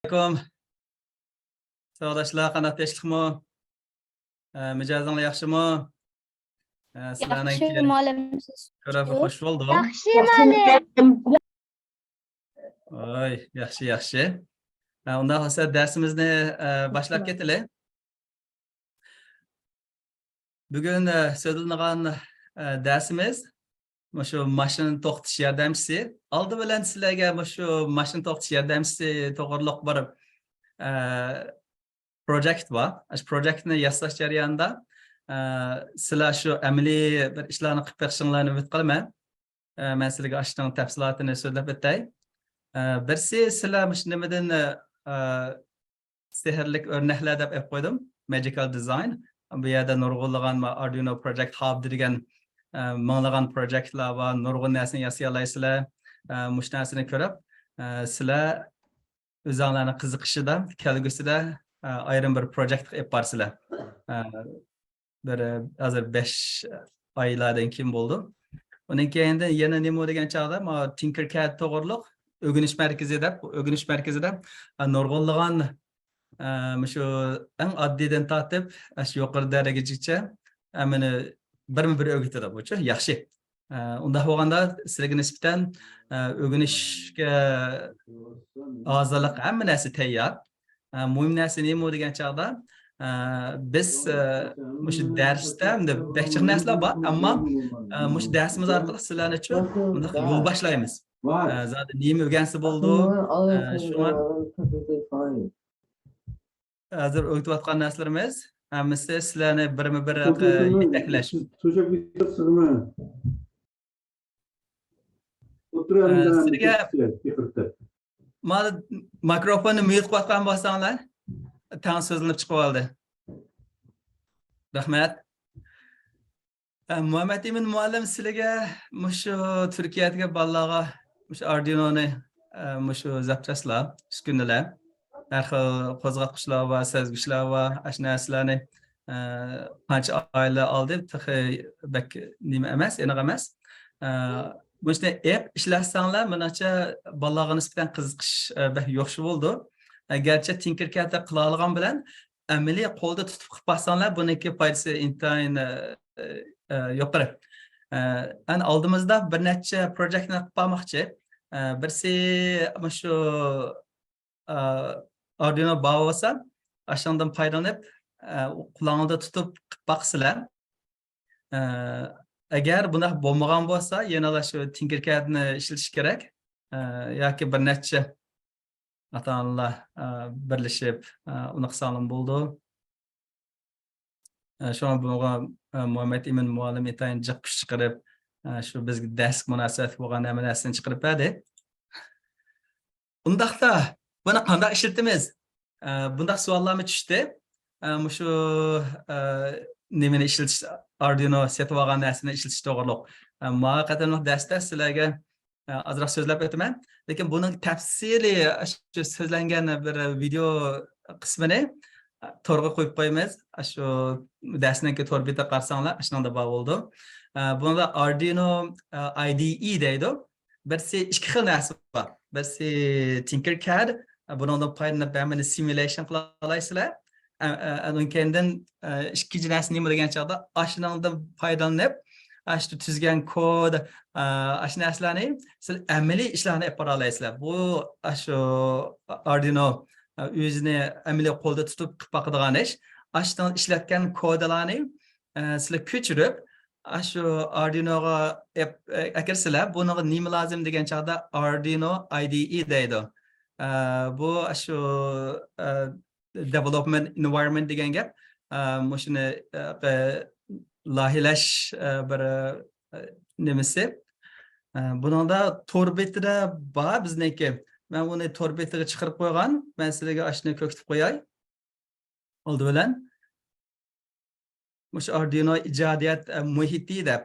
Assalamualaikum. Sağdaşlar, qanday tinchlikmi? Mijozinglar yaxshimi? Yaxshi Sizlarniki muallim ko'rib xush bo'ldim. Yaxshi muallim. Voy, yaxshi. Unda bo'lsa darsimizni boshlab ketaylik. Bugun so'zlanadigan darsimiz shu mashina to'xtatish yordamchisi. Oldi bilan sizlarga shu mashina to'xtatish yordamchisi to'g'riliq bir projekt bor. Shu projektni yasash jarayonida sizlar shu amaliy bir ishlarni qilib berishingizni umid qilaman. Men sizlarga ashning tafsilotini so'zlab o'tay. Birsi sizlar shu nimadan sehrli o'rnaklar deb aytib qo'ydim. Magical design. Bu yerda nurg'unlagan Arduino Project Hub degan minglagan projektlar va nurg'un narsani yasay olasizlar. Mush narsani ko'rib, sizlar o'zinglarning qiziqishida, kelgusida ayrim bir projekt qilib borsizlar. Bir hozir 5 oylardan keyin bo'ldi. Undan keyin yana nima degan chog'da Tinkercad to'g'riliq o'rganish markazida nurg'unlagan shu eng oddiydan tortib shu yuqori darajagacha meni bir o'rgatadi bo'yicha yaxshi. Unda bo'lganda sizlarga nisbatan o'rganishga hozirlik hamma narsa tayyor. Muhim narsa nima degan chog'da biz shu darsda behchiq narsalar bor, ammo shu darsimiz orqali sizlar uchun yo'l boshlaymiz. Zaten nima o'rgansa bo'ldi. Shunga hozir o'rgatayotgan narsalarimiz hammasi sizlarni birma-bir yetaklash. Sizlarga mikrofonni mute qilayotgan bo'lsanglar, tan so'zlanib chiqib oldi. Rahmat. Muhammad Emin muallim sizlarga shu Turkiyadagi bolalarga shu Arduino'ni shu zapchastlar, uskunalar, har xil qo'zg'atqichlar va sezgichlar va narsalarni qancha oylar oldi, nima emas, aniq emas. Bunday app ishlasanglar, menimcha bolalarga nisbatan qiziqish yo'qshi bo'ldi. Garchi Tinkercad qila olgan bilan amaliy qo'lda tutib qilib baxsanglar, buniki foydasi intayin yuqori. Ana oldimizda bir necha proyektni qilib bo'lmoqchi. Birsi shu Arduino bo'lsa, ashundan foydalanib, qulog'ingda tutib qilib baxsizlar. Agar buni bo'lmagan bo'lsa, yana shu Tinkercadni ishlatish kerak. Yoki bir necha ota-onalar birlashib uni qilsam bo'ldi. Shuna bunga Muhammad Emin muallim etayin jiqpish chiqarib, shu bizga dars munosabat bo'lgan narsani chiqarib berdi. Undaqda buni qanday ishlatamiz? Bundaq savollarmi tushdi? Shu nimani ishlatish, Arduino setib olgan narsani ishlatish to'g'riliq. Muvaqqatan darsda sizlarga azroq so'zlab o'taman, lekin buning tafsili shu so'zlangan bir video qismini to'rga qo'yib qo'yamiz. Shu darsdan keyin to'r bitta qarsanglar, shunday bo'ldi. Bunda Arduino IDE deydi. Birsi ikki xil narsa bor. Birsi Tinkercad, bundan foydalanib ba'zini simulation qila olasizlar. Undan keyin ikkinchi narsa nima degan chog'da ashundan foydalanib shu tuzgan kod, shu narsalarni siz amaliy ishlarni olib bora olasizlar. Bu shu Arduino o'zini amaliy qo'lda tutib qilib boqadigan ish. Ashdan ishlatgan kodlarni sizlar ko'chirib, shu Arduinoga akirsizlar. Bunga nima lozim degan chog'da Arduino IDE deydi. Bu shu development environment degan gap. Shuni loyihalash bir nimasi. Buningda to'r betida bor bizniki. Men uni to'r betiga chiqarib qo'ygan. Men sizlarga ashni ko'rsatib qo'yay. Oldi bilan shu Arduino ijodiyat muhiti deb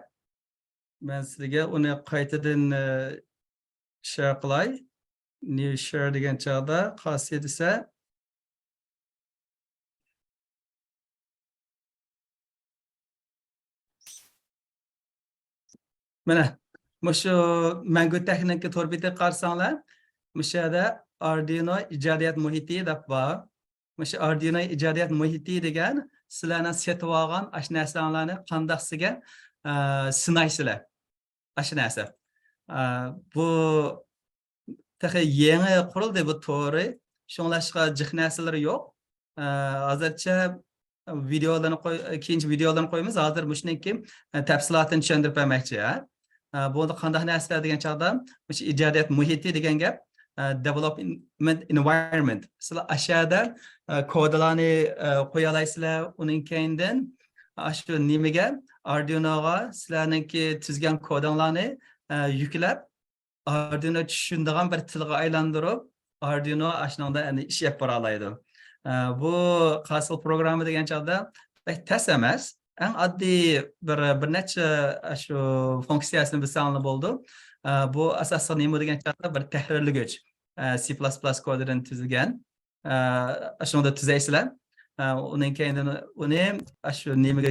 men sizlarga uni qaytadan share qilay. New share degan chog'da xosiyat esa mana shu Mango Texnika to'r betiga qarsanglar, bu yerda Arduino ijodiyat muhiti deb bor. Shu Arduino ijodiyat muhiti degan sizlarni setib olgan ash narsalarni qandaqsiga sinaysizlar. Ash narsa. Bu taxi yangi qurildi bu to'g'ri. Shunglashqa jiq narsalar yo'q. Hozircha videolarni keyinchi videolarni qo'yamiz. Hozir shuniki tafsilotini tushuntirib bermoqchi. Bu qanday narsalar degan chog'da ijodiyat muhiti degan gap development environment. Sizlar ashada kodlarni qo'ya olasizlar, uning keyindan shu nimaga Arduino'ga sizlarniki tuzgan kodlarni yuklab Arduino tushunadigan bir tilga aylantirib Arduino ashunday ish olib bora oladi. Bu qasil programma degan chog'da tas emas. Eng oddiy bir necha shu funksiyasini bilsanglar bo'ldi. Bu asosan nima degan chog'da bir tahrirlagich C++ kodidan tuzilgan. Shunda tuzaysizlar. Uning keyindan uni shu nimaga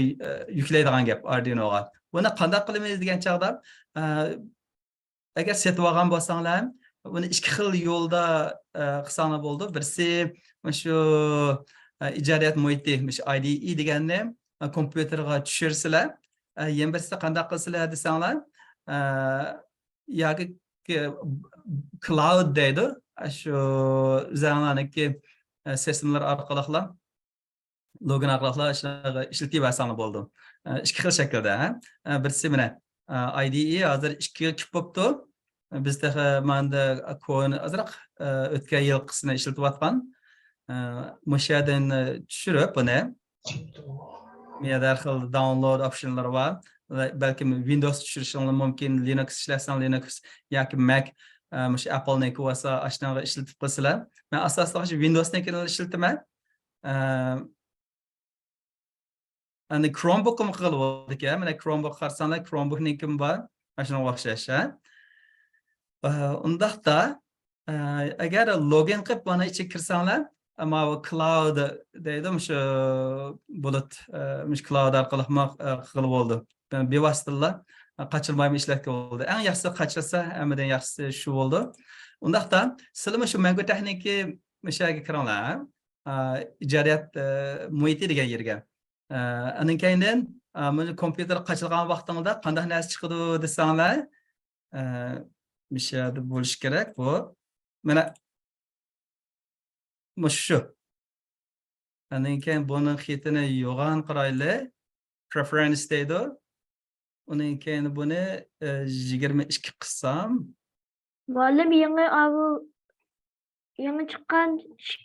yuklaydigan gap Arduino'ga. Buni qanday qilamiz degan chog'da agar setib olgan bo'lsanglar, uni ikki xil yo'lda qilsanglar bo'ldi. Birisi shu ijodiyat muhiti, IDE deganni kompyuterga tushirsizlar. Yana birisi qanday qilsizlar desanglar, yoki cloud deydi. Shu o'zinglarniki sistemlar orqali login orqali ishlatib olsanglar bo'ldi. Ikki xil shaklda. Birisi mana IDE hozir 2 yil bo'libdi. Bizda menda kodni azroq o'tgan yil qismini ishlatayotgan. Mushadan tushirib buni ya darhol download optionlari bor. Balki Windows tushirishingiz mumkin, Linux ishlatsangiz Linux yoki Mac, Apple'niki bo'lsa ashnaqa ishlatib qilsizlar. Men asosida Windows'nikini ishlataman. Ani Chromebook'im qilib oldik-a. Mana Chromebook qarsanglar, Chromebook'nikim bor. Mana shunga o'xshash. Undaqda agar login qilib mana ichiga kirsanglar, ama cloud deydi, shu bulut, cloud orqali qilib oldi. Bevosita qachirmaymi ishlatgan bo'ldi. Eng yaxshisi qachirsa, hammadan yaxshisi shu bo'ldi. Undaqda sizlar shu Mango texniki mishaga kiranglar. Ijodiyat muhiti degan yerga. Anan keyindan mana kompyuter qachilgan vaqtingizda qanday narsa chiqadi desanglar, mishada bo'lish kerak bu. Mana shu. Anan keyin buning xitini yo'g'on qarayli. Preference deydi. Uning keyin buni 22 qilsam. Muallim yangi chiqqan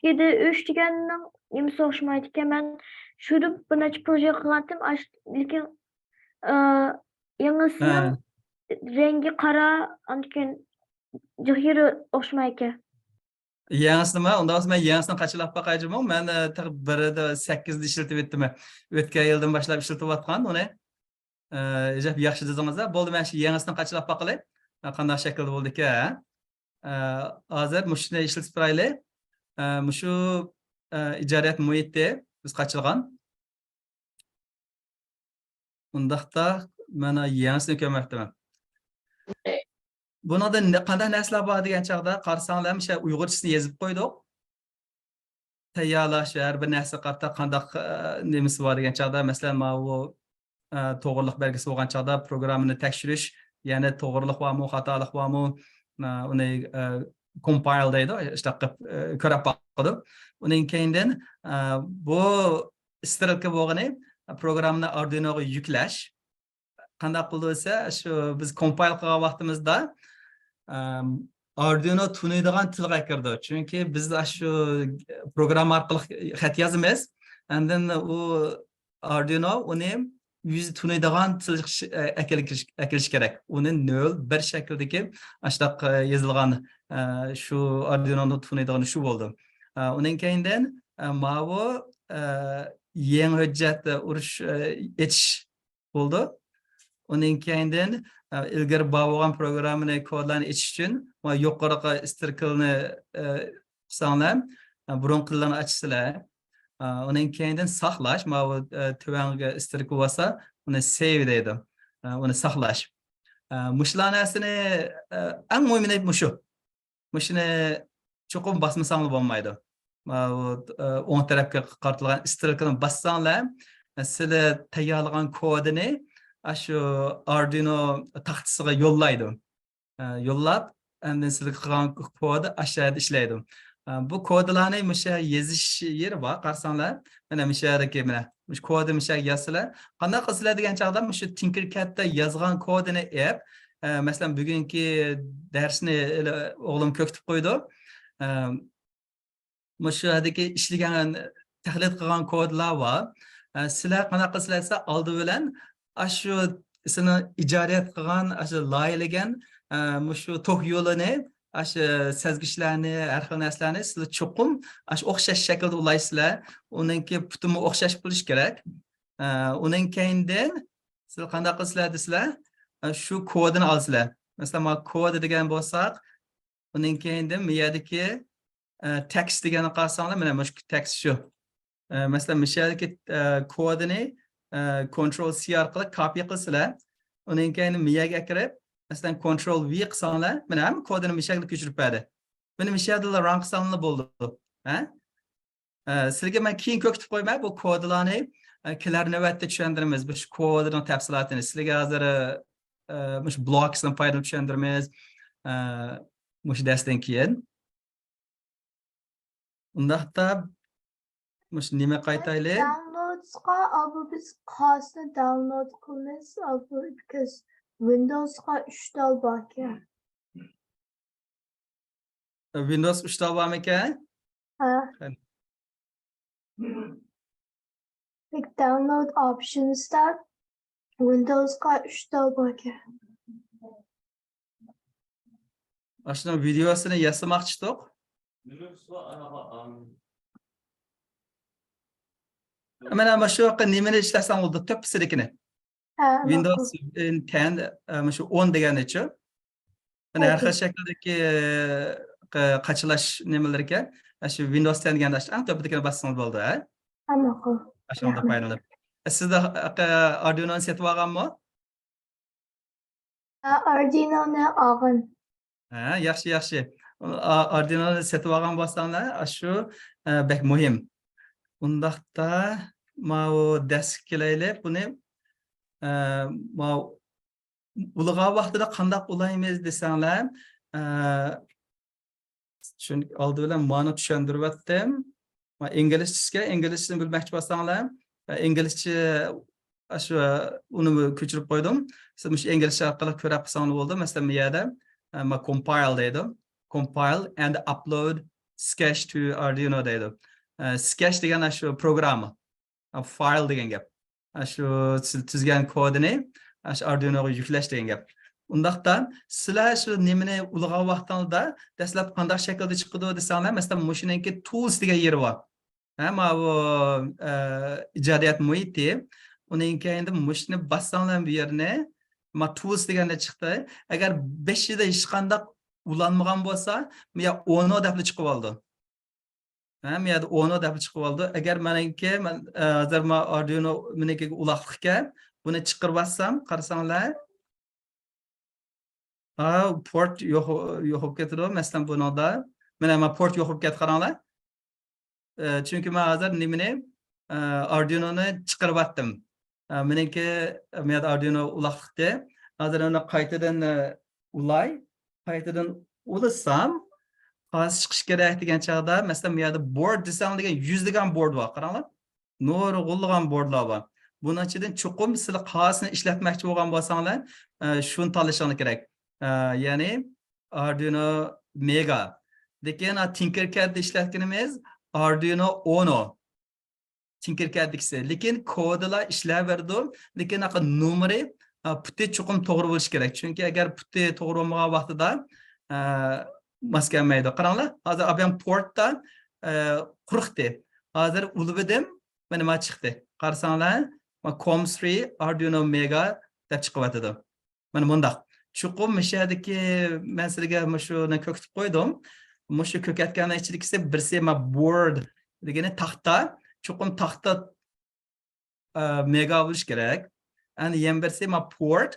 2.3 deganning nimasi o'xshamaydi ekan. Men shuni bir necha proje qilgandim, lekin yangisining rengi qora, lekin jig'iri o'xshamaydi. Yangisini unda men yangisini qachilab boqayman. Men birida 8 ishlatib etdim. O'tgan yildan boshlab ishlatayotgan uni. Yaxshi dedingizlar. Bo'ldi, men shu yangisini qachilab boqilay. Qanday shaklda bo'ldi ekan? Hozir shuni ishlatib turaylik. Shu ijodiyat muhiti biz qachilgan. Undaqda mana yangisini ko'rmoqdaman. Bunada qanday narsalar bor degan chog'da qarsanglar, o'sha uyg'urchasini yozib qo'ydik. Tayyorlash har bir narsa qarta qanday nimasi bor degan chog'da, masalan, bu to'g'riliq belgisi bo'lgan chog'da programmani tekshirish, ya'ni to'g'riliq bormi, xatolik bormi, uni compile deydi, işte ko'rib boqadi. Uning keyindan bu istiralka bo'lgani programmani Arduino'ga yuklash. Qanday qilsa, shu biz compile qilgan vaqtimizda Arduino tunaydigan tilga kirdi. Chunki biz shu program orqali xat yozamiz. Undan u Arduino uni yüz tunaydigan til akilish kerak. Uni 0, 1 shakldagi ashtaq yozilgan shu Arduino'ni tunaydigan shu bo'ldi. Uning keyindan bu yangi hujjat urish etish bo'ldi. Uning keyindan ilgari bo'lgan programmani kodlarni etish uchun yuqoriga istirkilni qilsanglar, burunqilarni ochsizlar. Uning keyindan saqlash, tuvanga istirki bo'lsa, uni save deydi. Uni saqlash. Mushlar narsani eng muhimi shu. Mushni cho'qim basmasangiz bo'lmaydi. O'ng tarafga qartilgan stilkani bassanglar, sizlar tayyorlagan kodini shu Arduino taxtasiga yo'llaydi. Yo'llab, endi sizlar qilgan kodi aşağıda ishlaydi. Bu kodlarni o'sha yozish yeri bor, qarasanglar, mana o'sha yerdagi mana shu kodni o'sha yozsalar, qanday qilsizlar degan chog'da shu Tinkercadda yozgan kodini ep, masalan bugungi darsni o'g'lim ko'kitib qo'ydi. Shu yerdagi ishlagan, tahlil qilgan kodlar bor. Sizlar qanday qilsizlar oldi bilan shu sizni ijodiyat qilgan, shu loyihalagan shu to'q yo'lini, shu sezgichlarni, har xil narsalarni sizlar cho'qim shu o'xshash shaklda ulaysizlar. Uningki butunmi o'xshash bo'lish kerak. Uning keyindan sizlar qanday qilsizlar desizlar, shu kodini olsizlar. Masalan, kod degan bo'lsak, uning keyindan bu yerdagi text deganni qarasanglar, mana shu text shu. Masalan, bu yerdagi kodini Ctrl C orqali copy qilsizlar. Uning keyindan bu yerga kirib, masalan Ctrl V qilsanglar, mana ham kodini bu shaklga ko'chirib berdi. Buni bu yerda run qilsanglar bo'ldi. Sizlarga men keyin ko'kitib qo'ymay, bu kodlarni kelar navbatda tushuntiramiz. Bu kodning tafsilotini sizlarga hozir shu bloksdan foydalanib tushuntiramiz. Shu darsdan keyin. Undaqda shu nima qaytaylik? Downloads'ga abi biz qaysi download qilamiz abi because Windows'ga 3 dal bor ekan. Windows 3 ta bormi ekan? Ha. Like download options'da Windows'ga 3 dal bor ekan. Ashuna videosini yasamoqchi edik. Mana shu yoqqa nimani ishlasam bo'ldi, to'ppisidikini. Windows 10 shu 10 deganichi. Mana har xil shakldagi qachilash nimalar ekan. Shu Windows 10 deganda shu to'pidikini bassangiz bo'ldi, ha? Hamma qil. Ashunda foydalanib. Sizda Arduino setib olganmi? Arduino'ni olgan. Yaxshi, yaxshi. Arduino'ni setib olgan bo'lsanglar, shu bek muhim. Undaqda bu darsga kelaylik, buni ulg'aygan vaqtida qanday ulaymiz desanglar, chunki oldi bilan ma'no tushuntiryaptim. Inglizchani bilmoqchi bo'lsanglar, inglizcha shu uni ko'chirib qo'ydim. Siz shu inglizcha orqali ko'rib qilsangiz bo'ldi. Masalan, bu yerda compile deydi. Compile and upload sketch to Arduino deydi. Sketch degan shu programma, file degan gap. Shu tuzgan kodini shu Arduinoga yuklash degan gap. Undaqda sizlar shu nimani ulg'aygan vaqtingizda dastlab qanday shaklda chiqadi desanglar, masalan, mushiniki tools degan yeri bor. Bu ijodiyat muhiti. Uning keyinda mushni bassanglar bu yerni, tools deganda chiqdi. Agar 5 da hech qanday ulanmagan bo'lsa, bu yer 10 deb chiqib oldi. Bu yerda 10 deb chiqib oldi. Agar meniki hozir Arduino meniki uloqlikka buni chiqarib bassam, qarasanglar, port yo'q bo'lib ketdi. Masalan, bunda mana port yo'q bo'lib ketdi, qaranglar. Chunki men hozir nimani Arduino'ni chiqarib atdim. Meniki men Arduino uloqlikda. Hozir uni qaytadan ulasam, qaysi chiqish kerak degan chog'da, masalan, bu yerda board desam degan 100 degan board bor, qaranglar. Nurg'ulg'an boardlar bor. Buning ichidan chuqur sizlar qaysini ishlatmoqchi bo'lgan bo'lsanglar, shuni tanlashingiz kerak. Ya'ni Arduino Mega. Lekin Tinkercadda ishlatganimiz Arduino Uno. Tinkercaddagisi. Lekin kodlar ishlaverdi, lekin numeri puti chuqur to'g'ri bo'lishi kerak. Chunki agar puti to'g'ri bo'lmagan vaqtida maskanmaydi. Qaranglar, hozir abam portda quruqdi. Hozir ulvidim, mana nima chiqdi. Qarasanglar, COM3 Arduino Mega deb chiqyapti. Mana bundaq. Chuqur mishadagi men sizga shuni ko'kitib qo'ydim. Mushu ko'katgan ichidagisi birsi board degani taxta, chuqur taxta Mega bo'lish kerak. Endi yana birsi port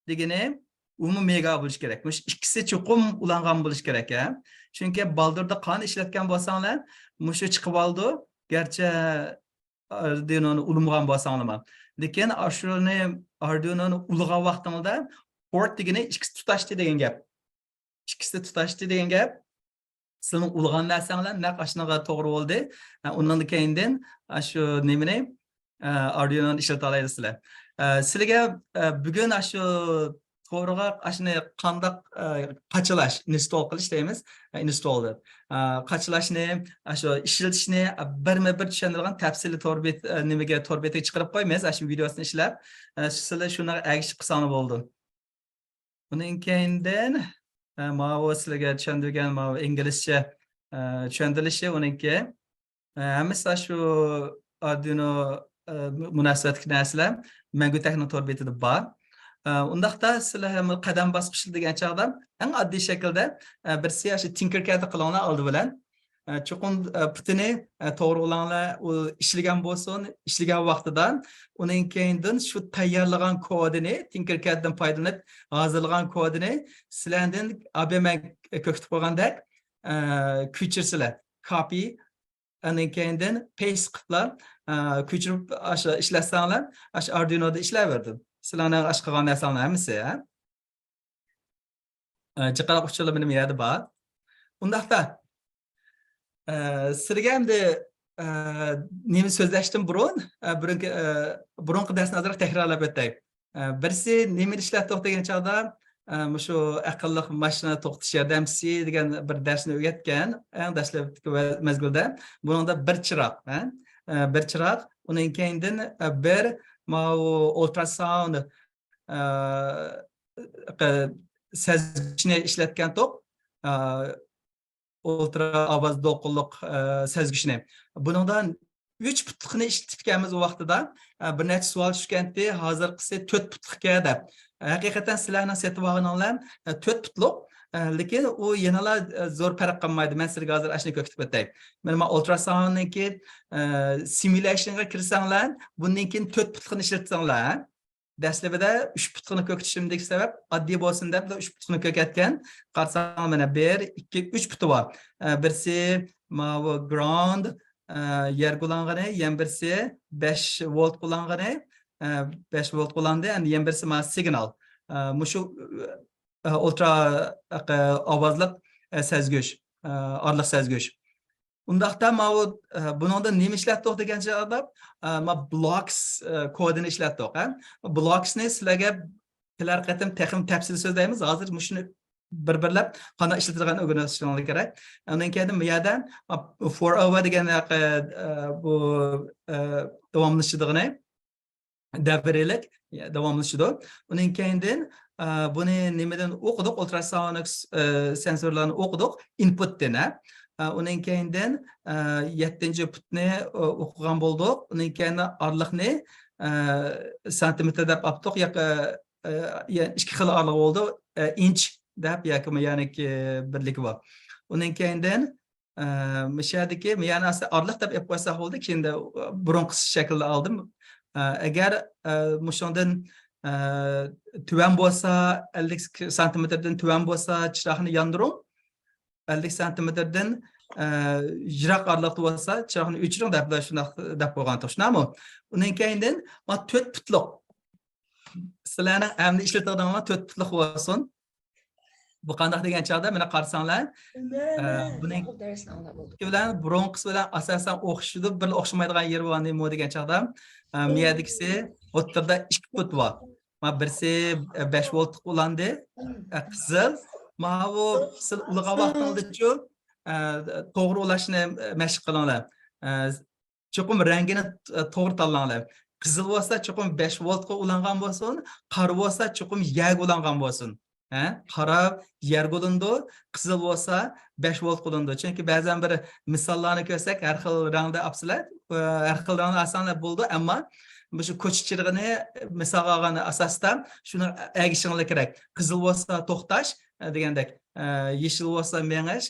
degani umi mega bo'lish kerak. Mush ikkisi chuqum ulangan bo'lish kerak, ya. Chunki baldurda qon ishlatgan bo'lsanglar, mushu chiqib oldi. Gerçi Arduino'ni ulumgan bo'lsanglar. Lekin ashuni Arduino'ni ulg'an vaqtimda port degani ikkisi tutashdi degan gap. İkisi tutashdi degan gap. Sizning ulg'an narsanglar naq ashnaqa to'g'ri bo'ldi. Undan keyindan shu nimani Arduino'ni ishlata olasizlar. Sizlarga bugun shu to'g'riga ashuni qanday qachalash, install qilish deymiz, install deb. Qachalashni, shu ishlatishni bir tushuntirgan tafsili to'rbet nimaga to'rbetga chiqarib qo'yamiz, shu videosini ishlab, sizlar shuni agishib qilsanglar bo'ldi. Undan keyindan mana sizlarga tushuntirgan mana inglizcha tushuntirilishi uniki hammasi shu Arduino munosabatli narsalar mangu texno to'rbetida bor. Undaqda sizlar qadam bosqichi degan chog'da eng oddiy shaklda birsi shu Tinkercad qilinglar oldi bilan chuqur putini to'g'ri ulanglar, u ishlagan bo'lsin, ishlagan vaqtidan uning keyindan shu tayyorlagan kodini Tinkercaddan foydalanib hozirlagan kodini sizlardan ABM ko'kitib qo'ygandek ko'chirsizlar. Copy uning keyindan paste qiliblar, ko'chirib ishlasanglar, Arduino'da ishlaverdi. Sizlarning ash qilgan narsalarni hammasi, jiqaloq uchular benim yerda bor. Undaqda sizlarga endi nima so'zlashdan burungi darsni ozroq takrorlab o'tay. Birisi nima ishlatib degan chog'da shu aqlli mashina to'xtatish yordamchisi degan bir darsni o'rgatgan, eng dastlabki mezgilda. Buningda bir chiroq, uning keyindan bir ultrasound sezgichni ishlatgan to'q, ultra ovoz do'qinliq sezgichni. Buningdan 3 putliqni ishlatganmiz o vaqtida bir necha savol tushgandi, hozirgisi 4 putliqga deb. Haqiqatan sizlarning setib olganinglar 4 putliq, lekin u yanala zo'r farq qilmaydi. Men sizlarga hozir ashuni ko'rsatib o'tay. Mana ultrasoundniki simulationga kirsanglar, bundan keyin 4 putliqni ishlatsanglar, dastlabida 3 putliqni ko'kitishimdagi sabab oddiy bo'lsin deb 3 putliqni ko'katgan. Qarasang mana 1, 2, 3 puti bor. Birsi mana ground yer qo'llangani, yana birsi 5 volt qo'llangani, 5 volt qo'llandi, endi yana birsi mana signal. Mushu ultra ovozli sezgich, orliq sezgich. Undaqda mana buningda nima ishlatdik degan joyda mana blocks kodini ishlatdik. Blocksni sizlarga kelar qatim texnik tafsil so'zlaymiz. Hozir shuni bir-birlab qanday ishlatilganini o'rganishingiz kerak. Undan keyin bu yerdan for over degan bu davomlashadigan davrilik davomlashadi. Undan keyin buni nimadan o'qidik? Ultrasonic sensorlarni o'qidik, input dena. Undan keyin 7-putni o'qigan bo'ldik. Undan keyin orliqni santimetr deb oldik, yoki 2 xil orliq bo'ldi, inch deb yoki ya'ni birligi bor. Undan keyin mishadiki, yana orliq deb olib qo'ysak bo'ldi, keyin burunqisi shaklda oldim. Agar mushundan tuvan bo'lsa, 50 santimetrdan tuvan bo'lsa, chiroqni yondiring. 50 santimetrdan yiroq orliqda bo'lsa, chiroqni o'chiring deb qo'ygan to'g'rimi? Undan keyin 4 putliq. Sizlarning endi ishlatadigan 4 putliq bo'lsin. Bu qanday degan chog'da mana qarasanglar, buning bilan burunqisi bilan asosan o'xshaydi, bir o'xshamaydigan yer bor nima degan chog'da, miyadagisi o'rtada 2 put bor. Mana birsi 5 volt qo'llandi, qizil. Mana bu siz ulg'a vaqtingizda to'g'ri ulashni mashq qilinglar. Chuqur rangini to'g'ri tanlanglar. Qizil bo'lsa chuqur 5 voltga ulangan bo'lsin, qora bo'lsa chuqur yag ulangan bo'lsin. Qora yer bo'lindi, qizil bo'lsa 5 volt bo'lindi. Chunki ba'zan bir misollarni ko'rsak, har xil rangda olsalar, har xil rangda olsalar bo'ldi, ammo bu shu ko'chchiligini misol olgan asosda shuni agishinglar kerak. Qizil bo'lsa to'xtash degandek, yeshil bo'lsa mengish,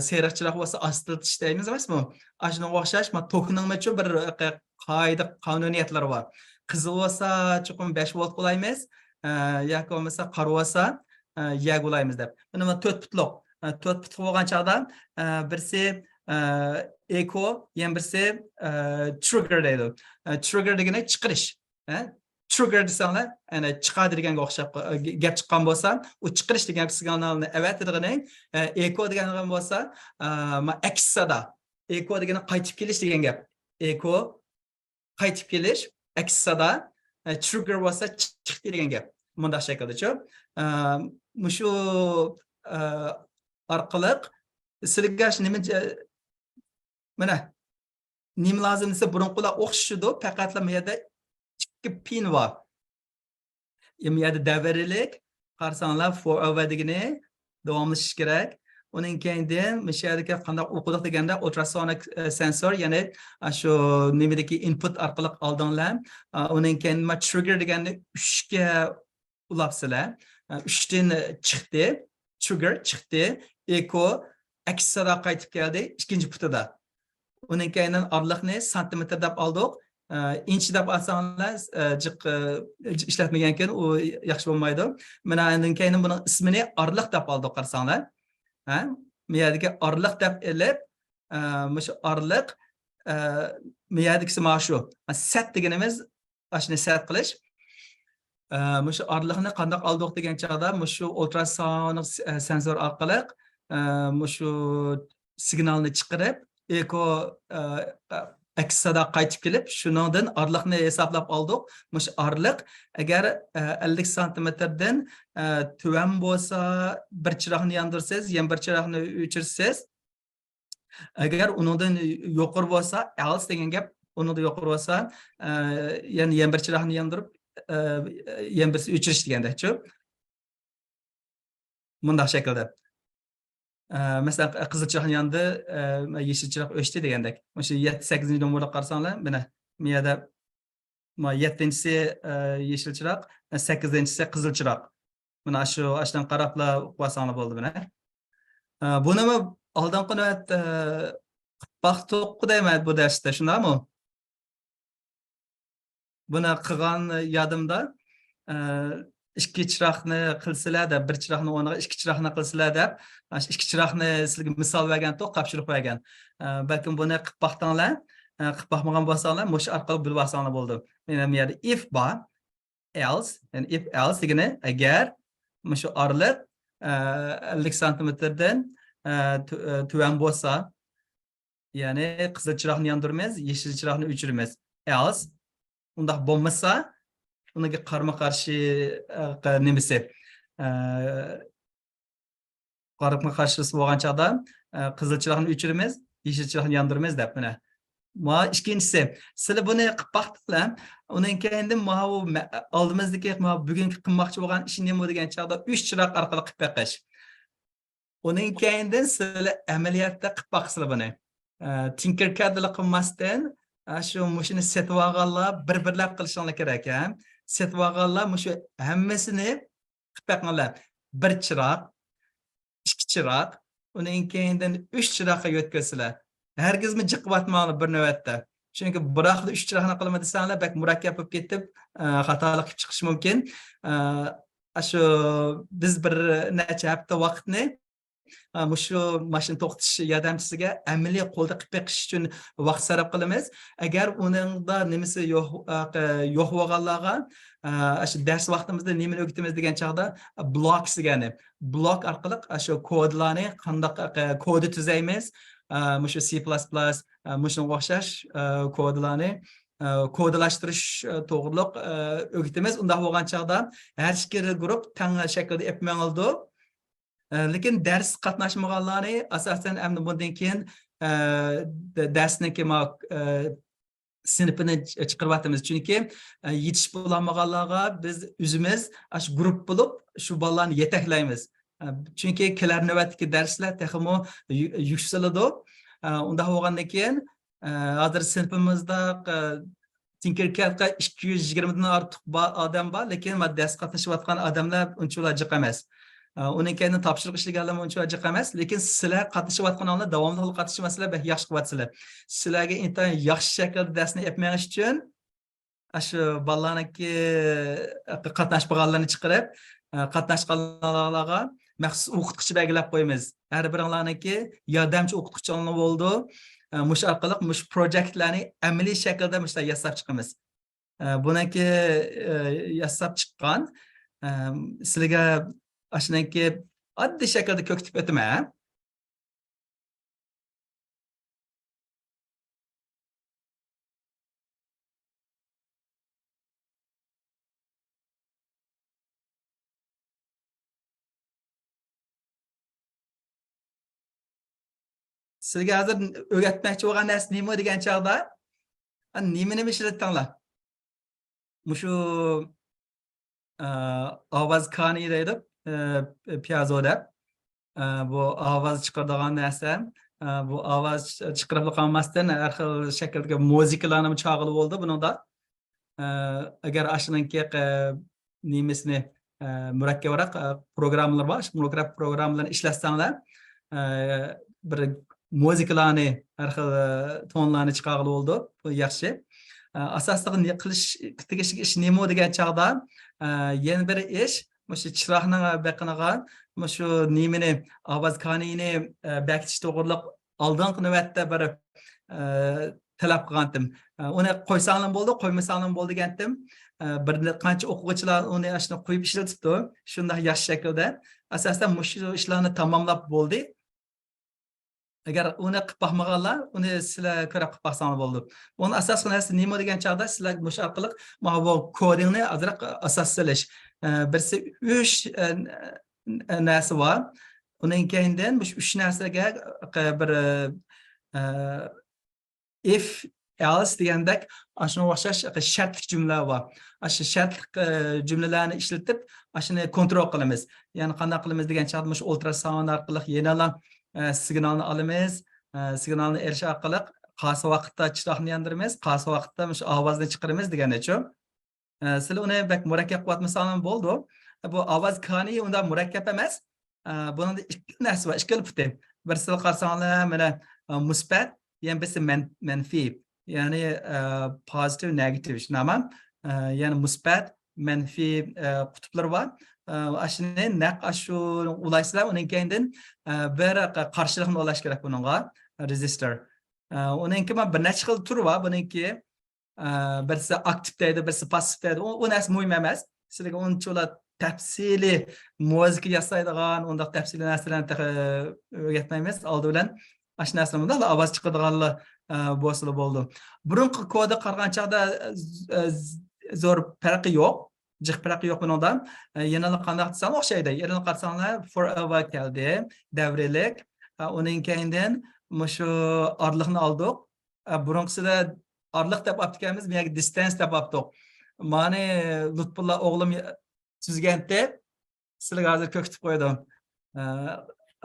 seriq chiroq bo'lsa astiltish deymiz emasmi? Shunga o'xshash, to'kning uchun bir qoida, qonuniyatlari bor. Qizil bo'lsa chuqur 5 volt qo'yamiz, yoki bo'lmasa qarab olsa yeg ulaymiz deb. Buni 4 putliq. 4 putliq bo'lgan chaqda birisi echo, yana birisi trigger deydi. Trigger degani chiqarish. Trigger desanglar, ana chiqadi deganga o'xshab gap chiqqan bo'lsa, u chiqarish degan signalni avatdigani echo degani bo'lsa, aks sada. Echo degani qaytib kelish degan gap. Echo qaytib kelish, aks sada, trigger bo'lsa chiqdi degan gap. Bundaq shaklda-chi. Shu orqali sizlarga nima mana nima lozim desa burunqilar o'xshashidi, faqat bu yerda ikki pin var. Yerda davrilik, qarasanglar forever degani davomlashish kerak. Uning keyin o'sha yerga qanday o'qidik deganda ultrasonic sensor, ya'ni shu nimadagi input orqali oldinglar. Uning keyin trigger deganni 3 ga ulabsizlar. 3 dan chiqdi, trigger chiqdi, echo aksara qaytib keldi ikkinchi putida. Uning keyin orliqni santimetr deb oldik. Inch deb olsanglar ishlatmagan ekan, u yaxshi bo'lmaydi. Mana undan keyin buning ismini orliq deb oldik qarasanglar. Bu yerdagi orliq deb elib, shu orliq miyadagisi mana shu. Set deganimiz, ashuni set qilish. Shu orliqni qanday oldik degan chaqda, shu ultrasonik sensor orqali shu signalni chiqarib, echo aksada qaytib kelib, shuningdan orliqni hisoblab oldik. Shu orliq agar 50 santimetrdan tuvan bo'lsa, bir chiroqni yondirsangiz, yana bir chiroqni o'chirsangiz, agar uningdan yuqori bo'lsa, else degan gap, uningdan yuqori bo'lsa, yana bir chiroqni yondirib, yana birisi o'chirish deganda-chi. Bundaq shaklda. Mesela qizil chiroq yondi, yeşil chiroq o'chdi degandek. O'sha 7-8 nomerga qarasanglar, mana bu yerda 7-si yeşil chiroq, 8-si qizil chiroq. Mana shu ashdan qarablar qo'ysanglar bo'ldi buni. Buni oldingi navbat baxto'q deyman bu darsda, shundaymi? Buni qilgan yodimda ikki chiroqni qilsalar deb, bir chiroqni o'rniga ikki chiroqni qilsalar deb, ikki chiroqni sizlarga misol bergan, topshiriq bergan. Balkim buni qilib baxtinglar, qilib baxmagan bo'lsanglar, o'sha orqali bilib olsanglar bo'ldi. Mana bu yerda if bor, else, ya'ni if else degani agar shu orliq 50 santimetrdan tuvan bo'lsa, ya'ni qizil chiroqni yondirmaymiz, yeşil chiroqni o'chirmaymiz. Else undaq bo'lmasa, unaga qarama-qarshi nimasi qarama-qarshisi bo'lgan chaqda qizil chiroqni o'chiramiz, yeşil chiroqni yondiramiz deb mana. Ma ikkinchisi, sizlar buni qilib baxtlar, undan keyin mana bu oldimizdagi bugungi qilmoqchi bo'lgan ish nima degan chaqda 3 chiroq orqali qilib baqish. Undan keyin sizlar amaliyotda qilib baqsizlar buni. Tinkercad'la qilmasdan shu mashina setib olganlar bir-birlab qilishinglar kerak, ha. Setib olganlar shu hammasini qilib baqinglar. Bir chiroq, ikki chiroq, undan keyin 3 chiroqqa yetkazsizlar. Herkesmi jiqvatmanglar bir navbatda. Chunki biroqda 3 chiroqni qilma desanglar, bak murakkab bo'lib ketib, xatolik qilib chiqish mumkin. Shu biz bir necha hafta vaqtni shu mashina to'xtatish yordamchisiga amaliy qo'lda qilib beqish uchun vaqt sarf qilamiz. Agar uningda nimasi yo'q bo'lganlarga shu dars vaqtimizda nimani o'qitamiz degan chaqda blok degani. Blok orqali shu kodlarni qanday kodi tuzaymiz, shu C++, shunga o'xshash kodlarni kodlashtirish to'g'riliq o'qitamiz. Unda bo'lgan chaqda har ikkala guruh teng shaklda yapmayoldi. Lekin ders qatnashmaganlarni asosan endi bundan keyin darsniki sinfini chiqaryapmiz. Chunki yetish bo'lmaganlarga biz o'zimiz shu guruh bo'lib shu bolalarni yetaklaymiz. Chunki kelar navbatdagi darslar texmo yuksaladi. Unda bo'lgandan keyin hozir sinfimizda Tinkercad'ga 220 dan ortiq odam bor, lekin dars qatnashayotgan odamlar unchalar jiq emas. Uning keyin topshiriq ishlaganlar uncha jiq emas, lekin sizlar qatnashayotganlar davomli qatnashmasizlar, yaxshi qilyapsizlar. Sizlarga intayin yaxshi shaklda darsni yapmayish uchun Aşı ballarniki qatnaşmaganlarni chiqarib, qatnaşganlarga maxsus o'qituvchi belgilab qo'yamiz. Har biringlarniki yordamchi o'qituvchilar bo'ldi. Mush orqali mush proyektlarni amaliy shaklda mushlar yasab chiqamiz. Bunaki yasab chiqqan sizlarga ashunaki oddiy shaklda ko'kitib o'taman. Sizlarga hozir o'rgatmoqchi bo'lgan narsa nima degan chog'da nimani ishlatdinglar? Mushu ovoz kani deydi, piyazoda. Bu ovoz chiqaradigan narsa, bu ovoz chiqarib qolmasdan har xil shakldagi muzikalarni chog'ilib bo'ldi buningda. Agar ashunaki nimasini murakkabroq programmalar bor, programmalarni ishlatsanlar, bir muzikalarni har xil tonlarni chiqarib bo'ldi. Bu yaxshi. Asosli qilish tegishli ish nima degan chog'da yana bir ish mushu chiroqning baqiniga mushu nimani ovoz kanini bekitish to'g'riliq oldingi navbatda bir talab qilgandim. Uni qo'ysanglar bo'ldi, qo'ymasanglar bo'ldi degandim. Bir qancha o'quvchilar uni ashuni qo'yib ishlatibdi. Shunday yaxshi shaklda asosan mushu ishlarni tamomlab bo'ldi. Agar uni qilib baxmaganlar, uni sizlar ko'rib qilib baxsanglar bo'ldi. Uni asosiy narsa nima degan chog'da sizlar mush orqali mana bu kodingni azroq asoslash. Birisi 3 narsa bor. Uning keyindan mush 3 narsaga bir if else degandek ashuna o'xshash shartli jumlalar bor. Shu shartli jumlalarni ishlatib, ashuni kontrol qilamiz. Ya'ni qanday qilamiz degan chog'da mush ultrasound orqali yana signalni olamiz. Signalni erish orqali qaysi vaqtda chiroqni yondiramiz, qaysi vaqtda mush ovozni chiqaramiz deganicha. Sizlar uni bak murakkab qilmasanglar bo'ldi. Bu ovoz kani unda murakkab emas. Bunda ikki narsa bor, ikki puti. Birisi qarasanglar mana musbat, yana birisi manfiy. Ya'ni positive, negative. Shunaman. Ya'ni musbat, manfiy qutblari bor. Ashuni naq shu ulaysizlar, uning keyindan bir qarshilikni ulash kerak buningga, resistor. Uningki bir necha xil turi bor, buningki birisi aktiv deydi, birisi passiv deydi. U narsa muhim emas. Sizlarga unchalar tafsili muzika yasaydigan, undaq tafsili narsalarni o'rgatmaymiz. Oldi bilan ash narsalarni ovoz chiqaradiganlar bo'lsa bo'ldi. Burunqi kodga qaragan chog'da zo'r farqi yo'q. Jiq farqi yo'q bundan. Yana qanday desam o'xshaydi. Yana qarasanglar forever keldi, davrilik. Uning keyindan mushu orliqni oldik. Burunqisida orliq deb olibganmiz, men distance deb oldik. Mani Lutfulla o'g'lim tuzganda sizlarga hozir ko'kitib qo'ydim.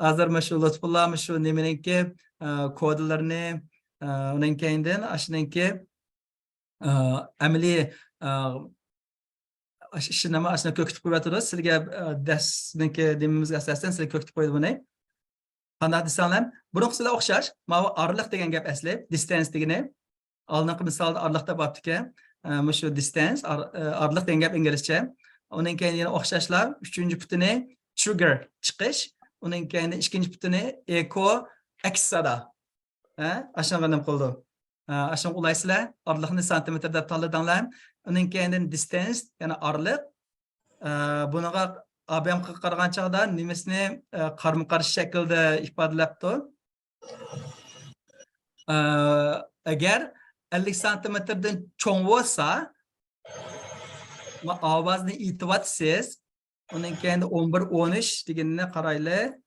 Hozir mushu Lutfulla mushu nimeniki kodlarni uning keyindan ashuniki amaliy ishni aslida ko'kitib qo'yatdi. Sizlarga darsniki demimizga asosan sizlarga ko'kitib qo'ydi buni. Qanday desanglar, burunqisilar o'xshash. Mana orliq degan gap asli, distance degani. Oldingi misolda orliq deb olibdik. Mushu distance, orliq degan gap inglizcha. Uning keyin yana o'xshashlar, 3-putini trigger chiqish, uning keyin ikkinchi putini echo aksada. Ashunga nima qildi? Ashun ulaysizlar, orliqni santimetr deb tanladinglar. Uning keyin distance, yana orliq. Buniga ABM qaragan chog'da nimasini qarama-qarshi shaklda ifodalabdi. Agar 50 santimetrdan cho'ng bo'lsa, ovozni aytyapsiz, uning keyin 11-13 deganini qaraylik.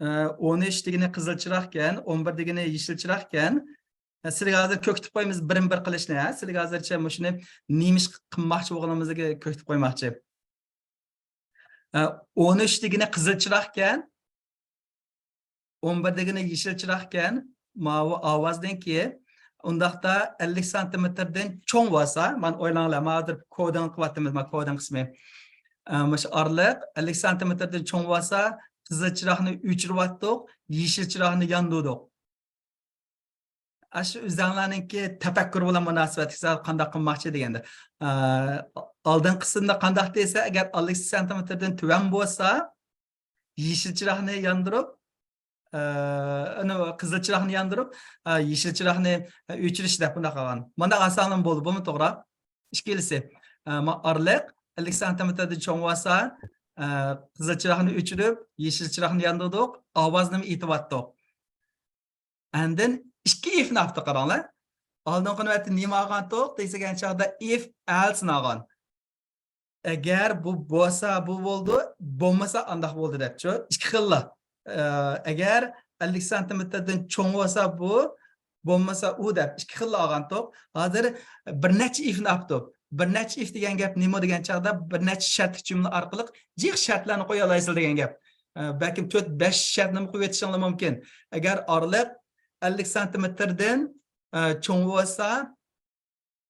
13 degani qizil chiroq ekan, 11 degani yeshil chiroq ekan. Sizlarga hozir ko'kitib qo'yamiz bir-bir qilishni. Sizlarga hozircha shuni nemish qilmoqchi bo'lganimizga ko'kitib qo'ymoqchi. 13 degani qizil chiroq ekan, 11 degani yeshil chiroq ekan. Mavi ovozdan keyin undaqda 50 santimetrdan cho'ng bo'lsa, men o'ylanglar, hozir koddan qilyapmiz, men koddan qismi. Mana orliq 50 santimetrdan cho'ng bo'lsa, qizil chiroqni o'chirib atdik, yeshil chiroqni yondirdik. Aşı üzerlerinki tefekkür bilan münasebetli qanday qilmoqchi deganda oldin qismda qanday desa agar 50 santimetrdan tuvan bo'lsa yeşil chiroqni yondirib qizil chiroqni yondirib yeşil chiroqni o'chirish deb bunaqa qilgan. Bunda oson bo'ldi, bumi to'g'ri? Ikkilisi orliq 50 santimetrdan cho'ng bo'lsa qizil chiroqni o'chirib yeşil chiroqni yondirdik, ovozni aytyaptik. Andin ikki ifni olib qaranglar. Oldingi navbatda nima olgandik? Degan chog'da if else olgan. Agar bu bo'lsa bu bo'ldi, bo'lmasa andoq bo'ldi debchi. Ikki xilla. Agar 50 santimetrdan cho'ng bo'lsa bu, bo'lmasa u deb ikki xilla olgandik. Hozir bir necha ifni olibdik. Bir necha if degan gap nima degan chog'da bir necha shartli jumla orqali jiq shartlarni qo'ya olasizlar degan gap. Balkim 4-5 shartni qo'yib yetishingiz mumkin. Agar orliq 50 santimetrdan cho'ng bo'lsa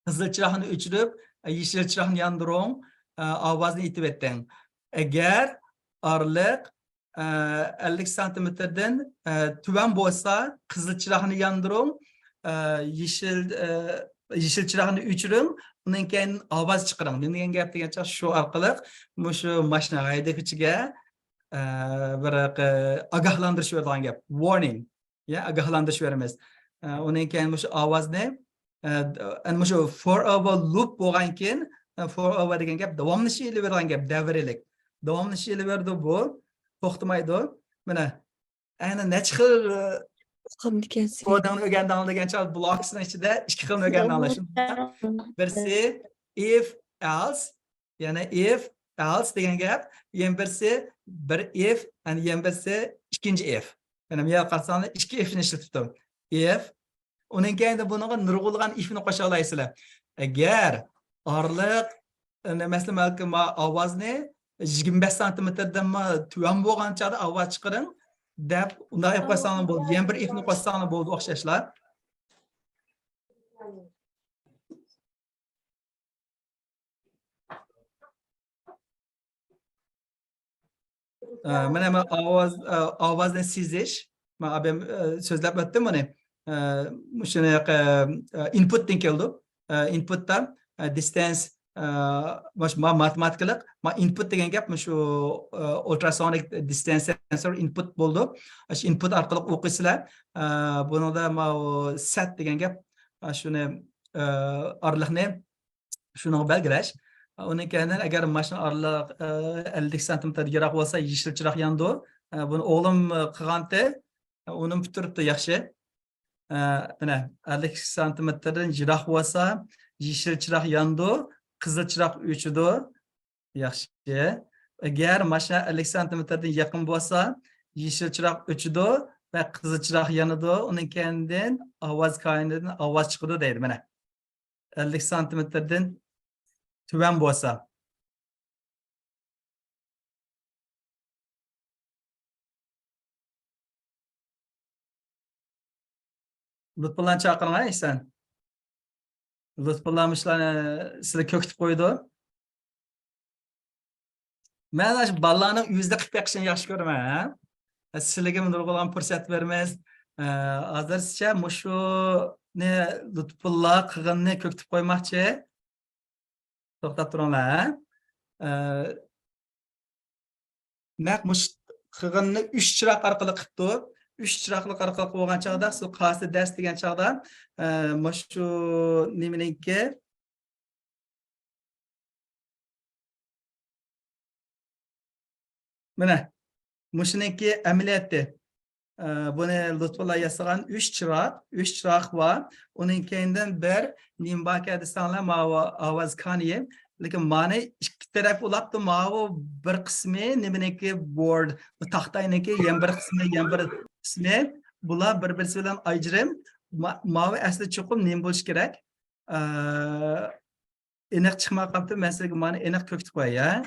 qizil chiroqni o'chirib yeşil chiroqni yondiring, ovozni aytib o'ting. Agar orliq 50 santimetrdan tuvan bo'lsa qizil chiroqni yondiring, yeşil chiroqni o'chiring, undan keyin ovoz chiqaring. Men degan gap degancha shu orqali shu mashina haydag'ichiga bir ogohlantirish beradigan gap, warning. Ya ogohlantirish beramiz. Undan keyin shu ovozni ana shu forever loop bo'lgan keyin forever degan gap davomli sheyli beradigan gap, davrilik. Davomli sheyli berdi bu, to'xtamaydi. Mana aynan necha xil kommunikatsiya. kodani o'rgandan degancha bloksning ichida ikki xil o'rgandan birsi if else, yana if else degan gap, yana birsi bir if, yana birsi ikkinchi if. Mana bu yerga qarasanglar ikki ifni ishlatibdim. If undan keyin bunaqa nurg'ulg'an ifni qo'sha olasizlar. Agar orliq masalan balkim ovozni 25 santimetrdan tuvan bo'lgan chog'da ovoz chiqaring deb unday qo'ysanglar bo'ldi. Yana bir ifni qo'ysanglar bo'ldi o'xshashlar. Mana men ovozni sezish, men abim so'zlab o'tdim buni. Shunaqa inputdan keldi. Inputdan distance matematikalik, input degan gap shu ultrasonic distance sensor input bo'ldi. Shu input orqali o'qiysizlar. Bunida set degan gap shuni orliqni shuni belgilash. Undan keyin agar mashina orliq 50 santimetr yiroq bo'lsa yeşil chiroq yondi. Buni o'g'lim qilganda uni bitiribdi yaxshi. Mana 50 santimetrdan yiroq bo'lsa yeşil chiroq yondi, qizil chiroq o'chidi. Yaxshi. Agar mashina 50 santimetrdan yaqin bo'lsa yeşil chiroq o'chidi va qizil chiroq yonadi. Undan keyin ovoz koyinidan ovoz chiqadi deydi mana. 50 santimetrdan tuvan bo'lsa. Lutfullan chaqiring aysan. Lutfullan ishlarni sizlar ko'kitib qo'ydi. Men shu bolalarning uyingizda qilib beqishni yaxshi ko'raman. Sizlarga nurg'ulg'an fursat beramiz. Hozircha mushuni Lutfullah qilganni ko'kitib qo'ymoqchi. To'xtab turinglar. Naq mush qilganni 3 chiroq orqali qilibdi. 3 chiroqli orqali qilgan chog'da siz qaysi dars degan chog'da shu nimaninki mana mushiniki amaliyotda buni Lutfullah yasagan 3 chiroq var. Uning keyindan bir nimbaka desanglar ovoz kaniye. Lekin mani ikki taraf ulabdi, bir qismi nimaninki board, bu taxtayniki yan bir qismi, yan bir qismi. Bular bir-birisi bilan ajrim. Mavi asli chuqur nim bo'lish kerak. Aniq chiqmay qolibdi. Men sizga mani aniq ko'kitib qo'yay.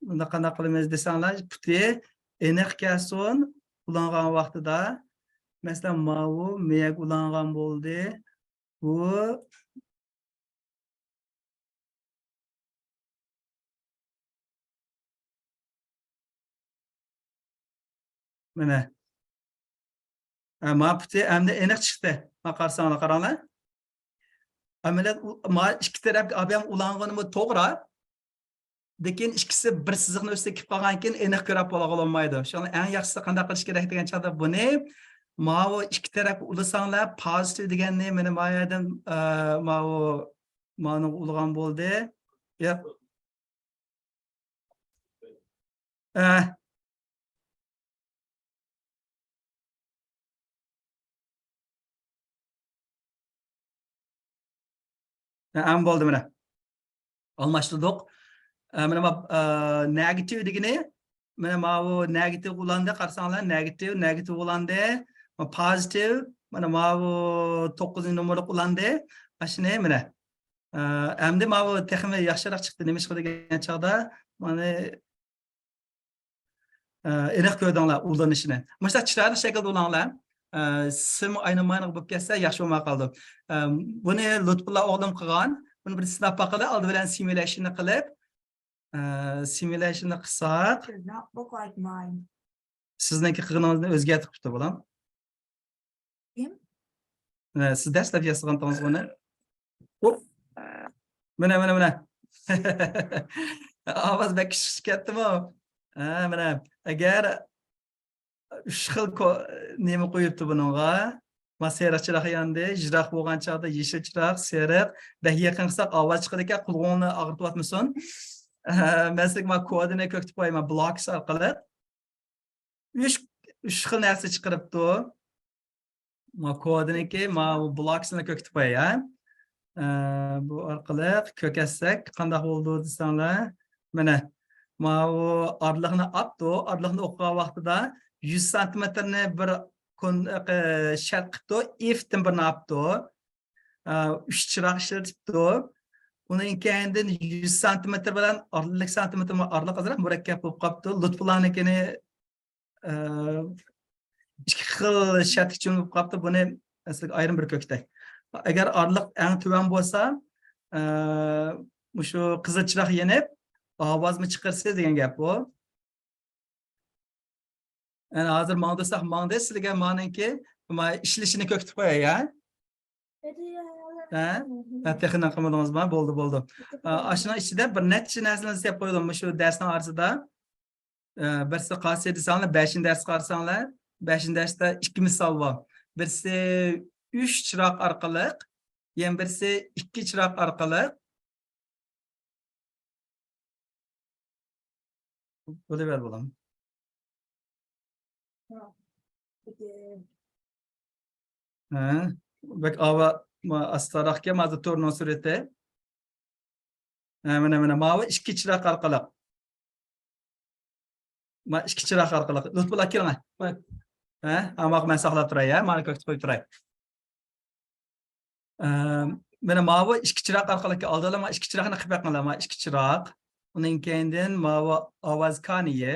Bunda qanday qilamiz desanglar, puti aniq kelsin. Ulangan vaqtida masalan mavi meyag ulangan bo'ldi. Bu mana. Ma puti endi aniq chiqdi. Qarasanglar, qaranglar. Ameliyat ikki tarafga ham ulanganimi to'g'ri. Lekin ikkisi bir siziqni ustida kelib qolgan keyin aniq ko'rib ololmaydi. Shuni eng yaxshisi qanday qilish kerak degan chog'da buni mana ikki taraf ulasanglar positiv deganni mana bu yerdan mana ulg'an bo'ldi. Ya. Am bo'ldi mana. Almashtirdik. Mana bu negativ degani mana bu negativ ulanda qarasanglar negativ ulanda, pozitiv mana bu 9-numeriy ulanda. Ashuni mana. Endi mana bu texnik yaxshiroq chiqdi. Nima ish qilgan chog'da mana aniq ko'rdinglar ulanishini. Mana chiroyli shaklda ulanglar. Sim aynamayni bo'lib ketsa yaxshi bo'lmay qoldi. Buni Lutfulla o'g'lim qilgan. Buni bir sinab haqida oldi bilan simulationni qilib, simulationni qilsak, Does not look like mine. sizniki qilganingizni o'zgartirib qo'ydi bo'lam. Kim? Siz dastlab yasag'antingiz buni. Hop. Mana. Ovoz bak ketdimi? Mana agar 3 xil nima qo'yibdi buningga. Masera chiroq yandi, jiroq bo'lgan chog'da yeshil chiroq, seriq, va yaqin qilsak ovoz chiqadi ekan, qulog'ini og'rityapmisan. Masalan, kodini ko'kitib qo'yaman blocks orqali. 3 xil narsa chiqaribdi. Ma kodiniki, ma blocksini ko'kitib qo'yay. Bu orqali ko'katsak qanday bo'ldi desanglar, mana ma bu orliqni olibdi, orliqni o'qigan vaqtida 100 santimetrni bir shart qilibdi, ifdan bir napdi. 3 chiroq ishlatibdi. Undan keyin 100 santimetr bilan orliq santimetr orliq azroq murakkab bo'lib qolibdi. Lutfullanikini ikki xil shart uchun bo'lib qolibdi. Buni aslida ayrim bir ko'ktak. Agar orliq eng tuvan bo'lsa, shu qizil chiroq yanib, ovozmi chiqarsiz degan gap bu. Yani hozir mangdasak mangda sizlarga meniki ishlashini ko'kitib qo'yay, texnik qilmadingizmi? Bo'ldi. Ashuna ichida bir necha narsalarni deb qo'ydim shu darsning orasida. Birsi qasi desanglar 5-dars qarasanglar, 5-darsda 2 misol bor. Birsi 3 chiroq orqali, yana birsi 2 chiroq orqali. Bo'laver bo'lam. Bak ava astaroqga mazı torno surati. Mana mavi 2 chiroq orqali. Ma 2 chiroq orqali. Lutfulla kelinglar. Amoq men saqlab turay, meni ko'kitib qo'yib turay. Mana mavi 2 chiroq orqali oldilar, men 2 chiroqni qilib qo'yganlar, men 2 chiroq. Undan keyin mavi ovoz kaniye.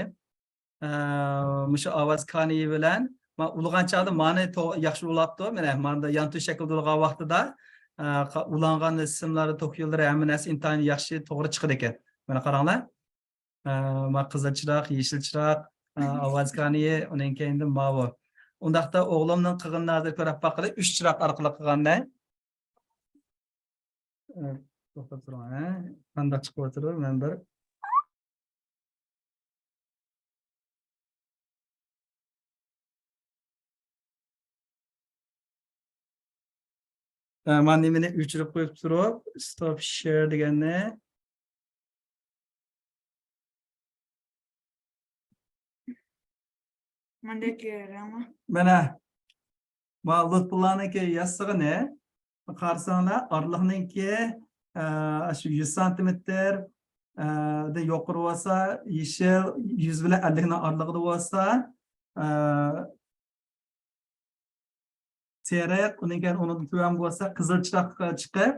Mushu ovoz kaniye bilan men ulg'an chog'da meni yaxshi ulabdi. Menda yantu shaklda ulg'an vaqtida ulangan ismlari, to'qiylar hamma narsa intayin yaxshi to'g'ri chiqadi ekan. Mana qaranglar. Men qizil chiroq, yeshil chiroq, ovoz kaniye, undan keyin mavi. Undaqda o'g'limning qilganini hozir ko'rib baqili 3 chiroq orqali qilganda. To'xtab turing, qanday chiqib o'tirib, men bir men nimani o'chirib qo'yib turib, stop share deganni. Mana Lutfullaniki yassig'ini qarasanglar, orliqniki shu 100 santimetr da yuqori bo'lsa, yeshil 100 bilan 50 ning orlig'ida bo'lsa, seriq, undan keyin uni tuvan bo'lsa, qizil chiroqqa chiqib,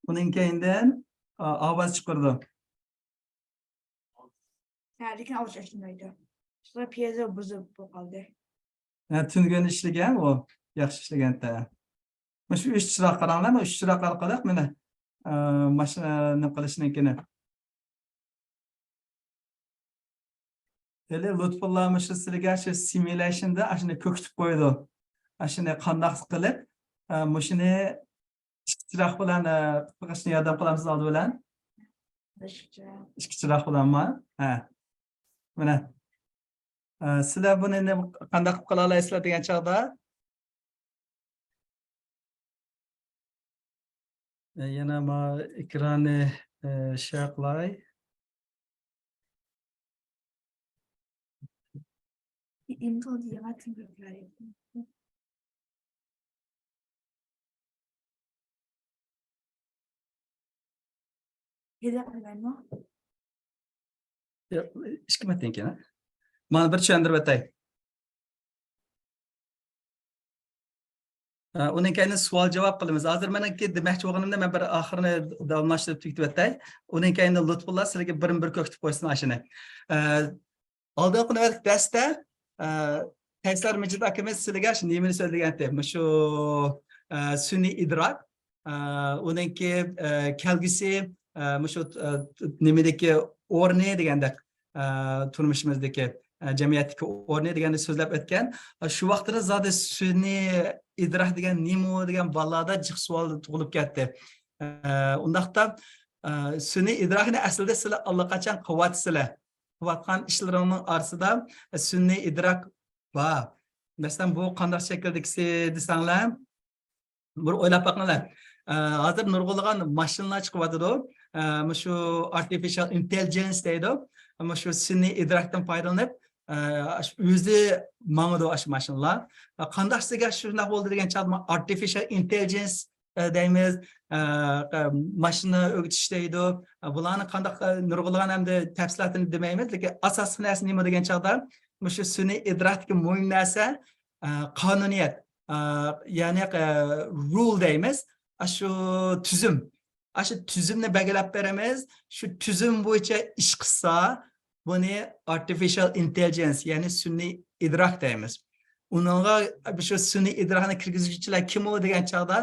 undan keyindan ovoz chiqardi. Lekin ovoz chiqmaydi. Sonra piyeza buzib qoldi. Tungan ishlagan u, yaxshi ishlaganda. Mana shu 3 chiroq qaranglar, 3 chiroq orqali mana mashinani qilishnikini. Endi Lutfulla sizlarga shu simulationda ashuni ko'kitib qo'ydi. Ashuni qanday qilib Mushuni ishqichiroq bilan qilishni yordam qilamiz oldi bilan. Ishqichiroq bilanmi? Ha. Mana. Sizlar buni endi qanday qilib qila olasizlar degan chog'da yana ma ekronni share qilay. Intel diyemedim böyle. Yeter mi? Hech kim aytgan ekan. Mana bir tushuntirib o'tay. Undan keyin savol javob qilamiz. Hozir meniki demoqchi bo'lganimda men bir oxirini davomlashtirib tugatib o'tay. Undan keyin lutfullah sizlarga bir ko'kitib qo'ysin mashina. Oldingi navbatdagi darsda Qaysar Mijit akamiz sizlarga shu nimani so'zlagan edi. Shu sun'iy idrok, undan keyin kelgusi shu nimadagi o'rni deganda turmushimizdagi jamiyatdagi o'rni deganni so'zlab o'tgan. Shu vaqtda zodi sun'iy idrok degan nima degan balada jiq savol tug'ilib ketdi. Undaqda sun'iy idrokni aslida sizlar allaqachon qilyapsizlar. Qilayotgan ishlaringning orasida sun'iy idrok bor. Masalan, bu qanday shakldagisi desanglar, bir o'ylab boqinglar. Hozir nurg'ulg'an mashinalar chiqyapti. Shu artificial intelligence deydi. Shu sun'iy idrokdan foydalanib o'zi mang'idi shu mashinalar. Qandaqsiga shunday bo'ldi degan chog'da artificial intelligence deymiz, mashina o'rgatish deydi. Bularni qandaq nurg'ulg'an hamda tafsilotini demaymiz, lekin asosiy narsa nima degan chog'da shu sun'iy idrokdagi muhim narsa qonuniyat, ya'ni rule deymiz. Shu tuzum. Shu tuzumni belgilab beramiz. Shu tuzum bo'yicha ish qilsa, buni artificial intelligence, ya'ni sun'iy idrok deymiz. Unga shu sun'iy idrokni kirgizuvchilar kim u degan chog'da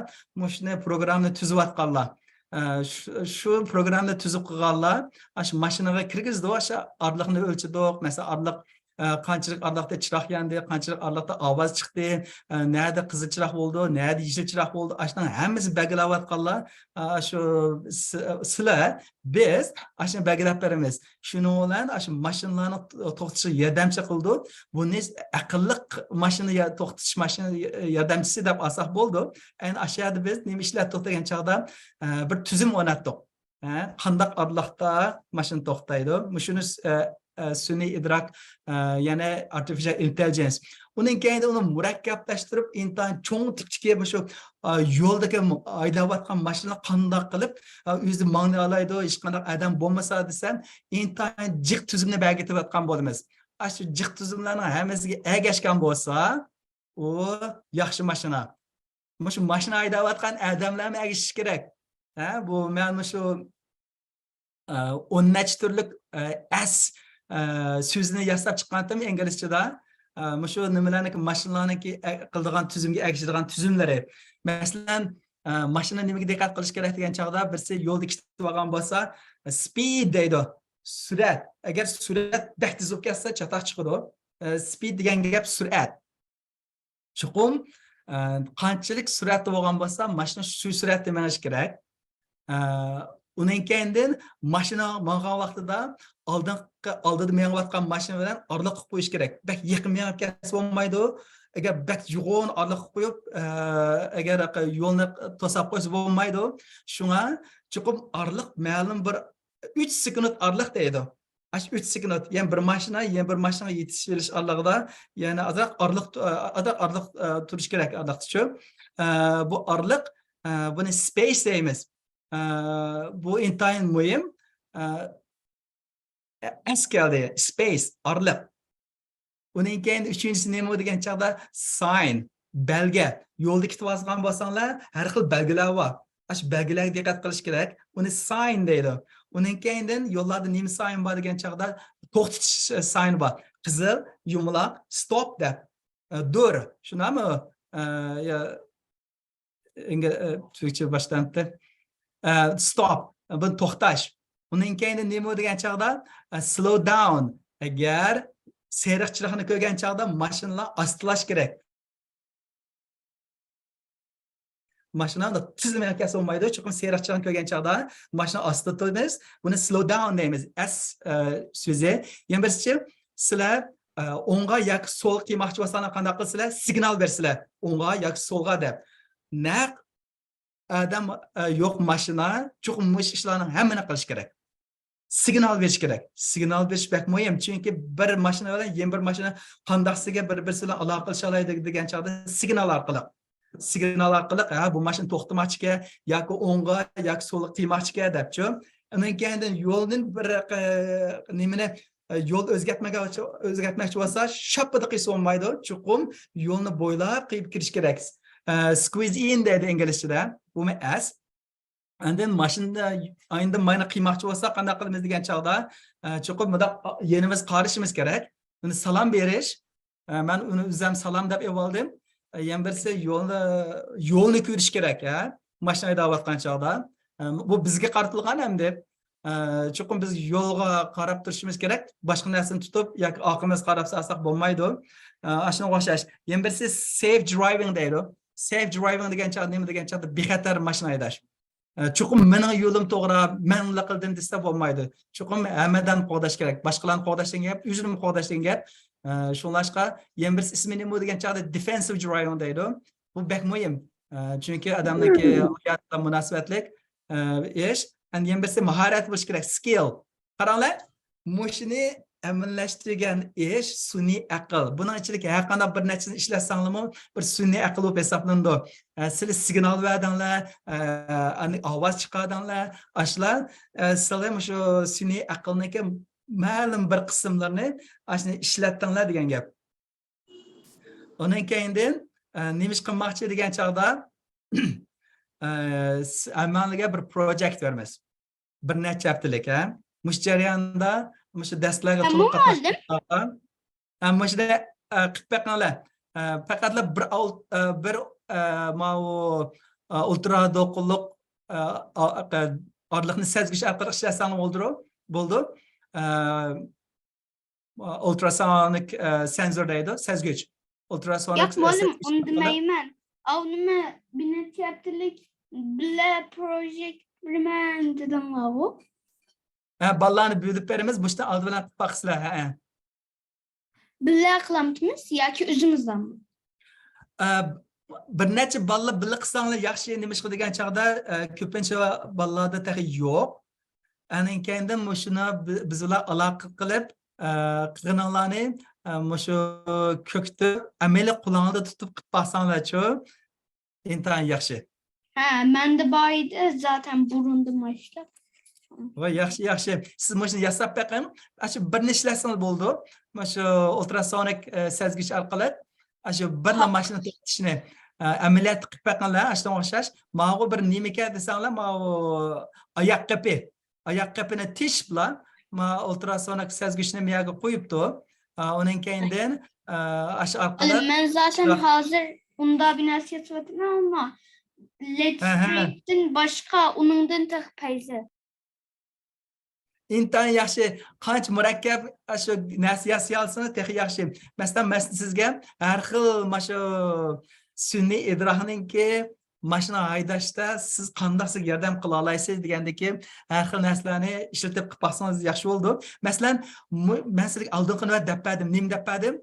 shuni programni tuzib atganlar. Shu programni tuzib qilganlar, shu mashinaga kirgizdi, o'sha orliqni o'lchadi, masalan, orliq qanchalik orliqda chiroq yandi, qanchalik orliqda ovoz chiqdi, nerede qizil chiroq bo'ldi, nerede yeşil chiroq bo'ldi, ashuni hammasi belgilab atganlar. Shu sizlar biz ashuni belgilab beramiz. Shuning bilan shu mashinalarni to'xtatishga yordamchi qildi. Buni aqlli mashina to'xtatish mashina yordamchisi deb alsak bo'ldi. Ayni aşağıda biz nima ishlab to'xtagan chog'da bir tuzum o'rnatdik. Qandaq orliqda mashina to'xtaydi. Shuni sun'iy idrok, ya'ni artificial intelligence. Undan keyin uni murakkablashtirib, intan cho'ng tipdagi shu yo'ldagi aylayotgan mashina qandoq qilib o'zi mangni olaydi, hech qanday odam bo'lmasa desam, intan jiq tuzumni bergitayotgan bo'lamiz. Shu jiq tuzumlarning hammasiga ergashgan bo'lsa, u yaxshi mashina. Shu mashina haydayotgan odamlarni ergashish kerak. Bu men shu 10 necha turlik so'zni yasab chiqqandim inglizchada. Shu nimalarniki mashinalarniki qiladigan tuzumga ergashadigan tuzumlari. Masalan, mashina nimaga diqqat qilish kerak degan chog'da birsi yo'lda ketib olgan bo'lsa, speed deydi. Surat. Agar surat tez bo'lib ketsa, chatoq chiqadi. Speed degan gap surat. Chuqum qanchalik suratda bo'lgan bo'lsa, mashina shu suratda menish kerak. Undan keyin mashina mang'an vaqtida oldida mengayotgan mashina bilan orliq qilib qo'yish kerak. Bak yaqin mengib ketsa bo'lmaydi. Agar bak yo'g'on orliq qilib qo'yib, agar yo'lni to'sab qo'ysa bo'lmaydi. Shunga chuqur orliq ma'lum bir 3 sekund orliq deydi. 3 sekund, ya'ni bir mashinaga yetish verish orlig'ida, ya'ni ozroq orliq turish kerak orliqcha. Bu orliq, buni space deymiz. Bu intayin muhim. Eskeldi, space, orliq. Undan keyin uchinchisi nima degan chog'da sign, belgi. Yo'lda ketib olgan bo'lsanglar, har xil belgilar bor. Shu belgilarga diqqat qilish kerak. Uni sign deydi. Undan keyin yo'llarda nima sign bor degan chog'da to'xtatish sign bor. Qizil, yumaloq, stop deb. Dur. Shunami? Turkcha boshlanibdi. Stop. Bu to'xtash. Undan keyin nima degan chog'da slow down. Agar seriq chiroqni ko'rgan chog'da mashinalar ostlash kerak. Maşina da tizim hareketi olmaydı. Çünkü seyirçilerin kögen çağda maşina aslı tutmayız. Bunu slow down deyimiz. Sözü. Yani birisi sizler onga yak sol kıymakçı olsana kandak kılsılar signal versiler. Onga yak solga dep. Ne adam yok maşina çıkmış işlerin hemen kılış gerek. Signal veriş gerek. Signal veriş pek mühim. Çünkü bir maşina bilen yeni bir maşina kandaksıga bir-birisiyle alakalı degan çağda signal arkalı. Signal arkalı bu maşina to'xtamoqchiga yoki o'ngga yoki so'lga qiymoqchiga debchi. Undan keyin yo'ldan bir nimani yo'l o'zgartmoqchi bo'lsa, shappada qiysa olmaydi. Chuqur yo'lni bo'ylab qiyib kirish kerak. Squeeze in deydi inglizchada. Bu as. Andın maşında ayında mayna qiymoqchi bo'lsa, qanday qilamiz degan chog'da chuqur bunda yenimiz qarishimiz kerak. Uni salom berish. Men uni o'zim salom deb evoldim. Yana birisi yo'lni ko'rish kerak, mashina haydayotgan chog'da. Bu bizga qaratilgan ham deb. Chuqur biz yo'lga qarab turishimiz kerak. Boshqa narsani tutib yoki orqamiz qarab sarsak bo'lmaydi. Ashuna o'xshash. Yana birisi safe driving deydi. Safe driving degan chog'da nima degan chog'da bexatar mashina haydash. Chuqur mening yo'lim to'g'ri, men nima qildim desa bo'lmaydi. Chuqur hammadan qo'g'dash kerak. Boshqalarni qo'g'dashdan gap, o'zini qo'g'dashdan gap. Shunlashqa yana bir ismi nima degan chog'da defensive driving deydi. Bu bek muhim. Chunki odamniki hayotda munosabatlik ish, yana birisi mahorat bo'lish kerak, skill. Qaranglar, mashina amalashtirgan ish sun'iy aql. Buning ichida har qanday bir narsani ishlatsangiz, bir sun'iy aql bo'lib hisoblanadi. Sizlar signal verdinglar, ovoz chiqardinglar, ashlar sizlar shu sun'iy aqlniki ma'lum bir qismlarini ashuni ishlatdinglar degan gap. Undan keyin nima ish qilmoqchi degan chog'da amaliga bir projekt veramiz. Bir necha haftalik, mush jarayonda mush darslarga to'liq qatnashgan. Mushda qilib beqinglar. Faqatla bir ultra do'qinliq orliqni sezgich orqali ishlasang bo'ldi. Ultrasonic sensor deydi, sezgich. Ultrasonic Yo'q, mo'lim, uni demayman. Nima binat yaptilik billa projekt bilman dedinglar-ku. Ballarni buyurib beramiz, bushdan oldi bilan qilib baqsizlar. Billa qilamizmi yoki o'zimizdanmi? Bir necha ballar billa qilsanglar yaxshi, nima ish degan chog'da ko'pincha ballarda tahi yo'q. Anan keyin shuni biz bilan aloqa qilib, qilganlarni shu ko'kni amaliy qo'lingizda tutib qilib baqsanglar-chi, intayin yaxshi. Menda bor edi, zaten burundim ishlab. Va yaxshi. Siz mashina yasab beqing, shu bir ishlasangiz bo'ldi. Mana shu ultrasonic sezgich orqali shu bir mashina to'xtatishni amaliyot qilib beqinglar, ashdan o'xshash. Mana bir nima desanglar, mana oyoq qapini tish bilan mana ultrasonic sezgichni miyaga qo'yibdi. Undan keyin shu orqali Men zaten hozir unda bir narsa yatyapman, ammo Let's Street'in boshqa uningdan taqpayzi. İntayin yaxshi, qancha murakkab shu narsa yasalsa, texi yaxshi. Masalan, men sizga har xil shu sun'iy idroqninki mashina haydashda siz qanday yordam qila olasiz degandagi har xil narsalarni ishlatib qilib baqsangiz yaxshi bo'ldi. Masalan, men sizga oldingi nima deb berdim, nima deb berdim?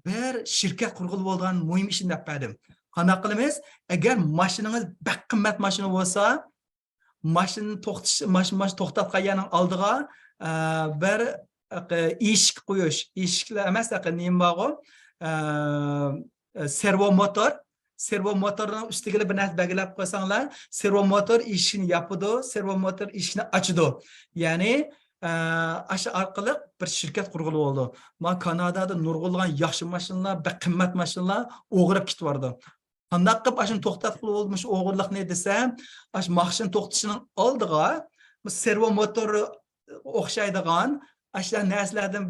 Bir shirkat qurg'ili bo'lgan muhim ishni deb berdim. Qanday qilamiz? Agar mashinangiz bak qimmat mashina bo'lsa, mashina to'xtatganning oldiga bir eshik qo'yish, eshiklar emas, nima bor? Servo motorning ustiga bir narsa belgilab qo'ysanglar, servo motor eshikni yopadi, servo motor eshikni ochadi. Ya'ni shu orqali bir shirkat qurg'ili bo'ldi. Men Kanadada nurg'ulgan yaxshi mashinalar, bir qimmat mashinalar o'g'irib ketib bordi. Qanday qilib ashuni to'xtatib bo'lmish o'g'irlikni desam, ash mashina to'xtatishining oldiga servo motor o'xshaydigan ashlar narsalardan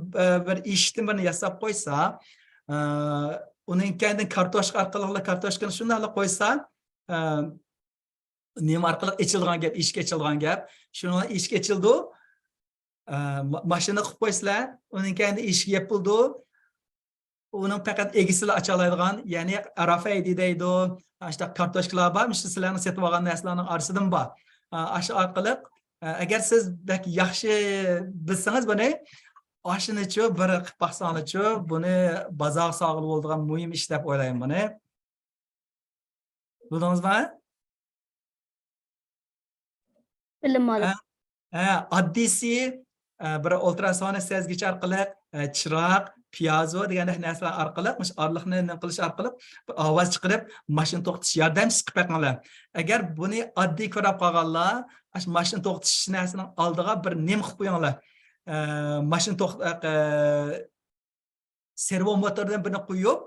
bir eshikni birini yasab qo'ysa, uning keyin kartoshka orqali kartoshkani shunday qo'ysa, nima orqali ochilgan gap, eshik ochilgan gap, shuni eshik ochildi, mashina qilib qo'ysizlar, uning keyin eshik yopildi, Onun fakat egisini açalaydigan, yani RFID deydi, işte kartoşkalar var, işte sizlerin setip algan narsalarning arasından var. Aşı orqali agar siz belki yaxshi bilsangiz buni oshinichu bir qilib baxsonichu buni bozor sog'ib bo'ladigan muhim ish deb o'ylayman buni. Bildingizmi? Bilmadım. Oddiysi bir ultrasonni sezgich orqali chiroq, piyozo degandek narsalar orqali orliqni nima qilish orqali ovoz chiqarib mashina to'xtatish yordamchisi qilib qo'yganlar. Agar buni oddiy ko'rib qolganlar, mashina to'xtatish narsaning oldiga bir nim qilib qo'yinglar. Mashina servo motordan birini qo'yib,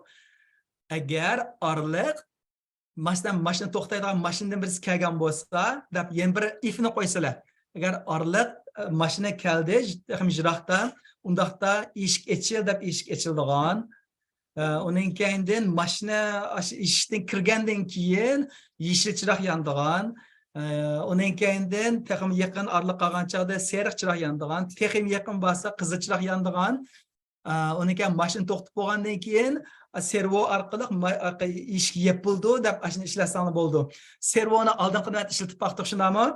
agar orliq mashina to'xtaydigan mashinadan birisi kelgan bo'lsa, deb yana bir ifni qo'ysalar. Agar orliq mashina keldi, jiroqdan, undaqda eshik ochil deb eshik ochildigan. Uning keyindan mashina eshikdan kirgandan keyin yeshil chiroq yondigan. Uning keyindan texim yaqin orliq qolgan chog'da sariq chiroq yondigan, texim yaqin bo'lsa qizil chiroq yondigan. Uning keyin mashina to'xtab bo'lgandan keyin servo orqali eshik yopildi deb ashuni ishlasang bo'ldi. Servoni oldingi qanday ishlatib vaqtda shundami?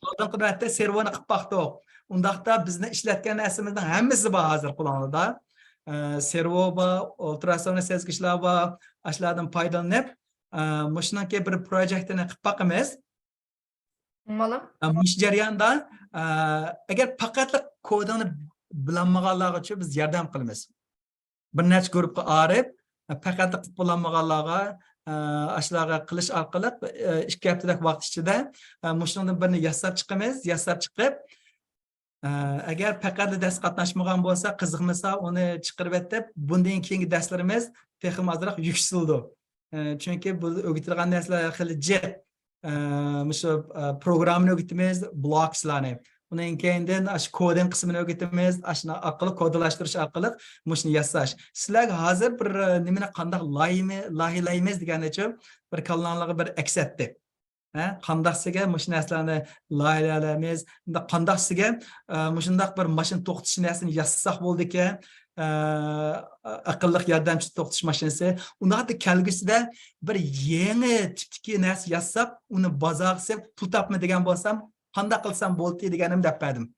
Oldingi qanday servoni qilib vaqtda. Undaqda bizni ishlatgan narsamizning hammasi bor hozir qo'lingizda. Servo bor, ultrason sezgichlar bor, ashlardan foydalanib, mushunaki bir proyektini qilib boqamiz. Mush jarayonda agar faqat kodini bilinmaganlarga uchun biz yordam qilamiz. Bir necha guruhga ayirib, faqat bilinmaganlarga ashlarga qilish orqali 2 haftadak vaqt ichida mushundan birini yasab chiqamiz, yasab chiqib agar faqat dars qatnashmagan bo'lsa, qiziqmasa uni chiqarib etib, bundan keyingi darslarimiz texnik ozroq yuksaldi. Chunki bu o'rgatilgan narsalar xili jiq. Mesela programını öğretimiz, blokslarını. Bunun keyindan aş kodin kısmını öğretimiz, aşına akıllı kodlaştırış akıllı muşunu yasaş. Sizler hazır bir nimine kandak lahilayimiz degen için bir kallanlığı bir eksetti. Kandak sige muşun eslerini lahilayimiz, kandak sige muşundak bir maşın toxtuş nesini yasak oldu ki akıllık yardımcı toxtuş maşinesi. Onda da kelgüsüde bir yeni tipteki nes yazsap, onu bazarsak, tutapmı degen bolsam, qanday qilsam bo'ldi deganim deb berdim.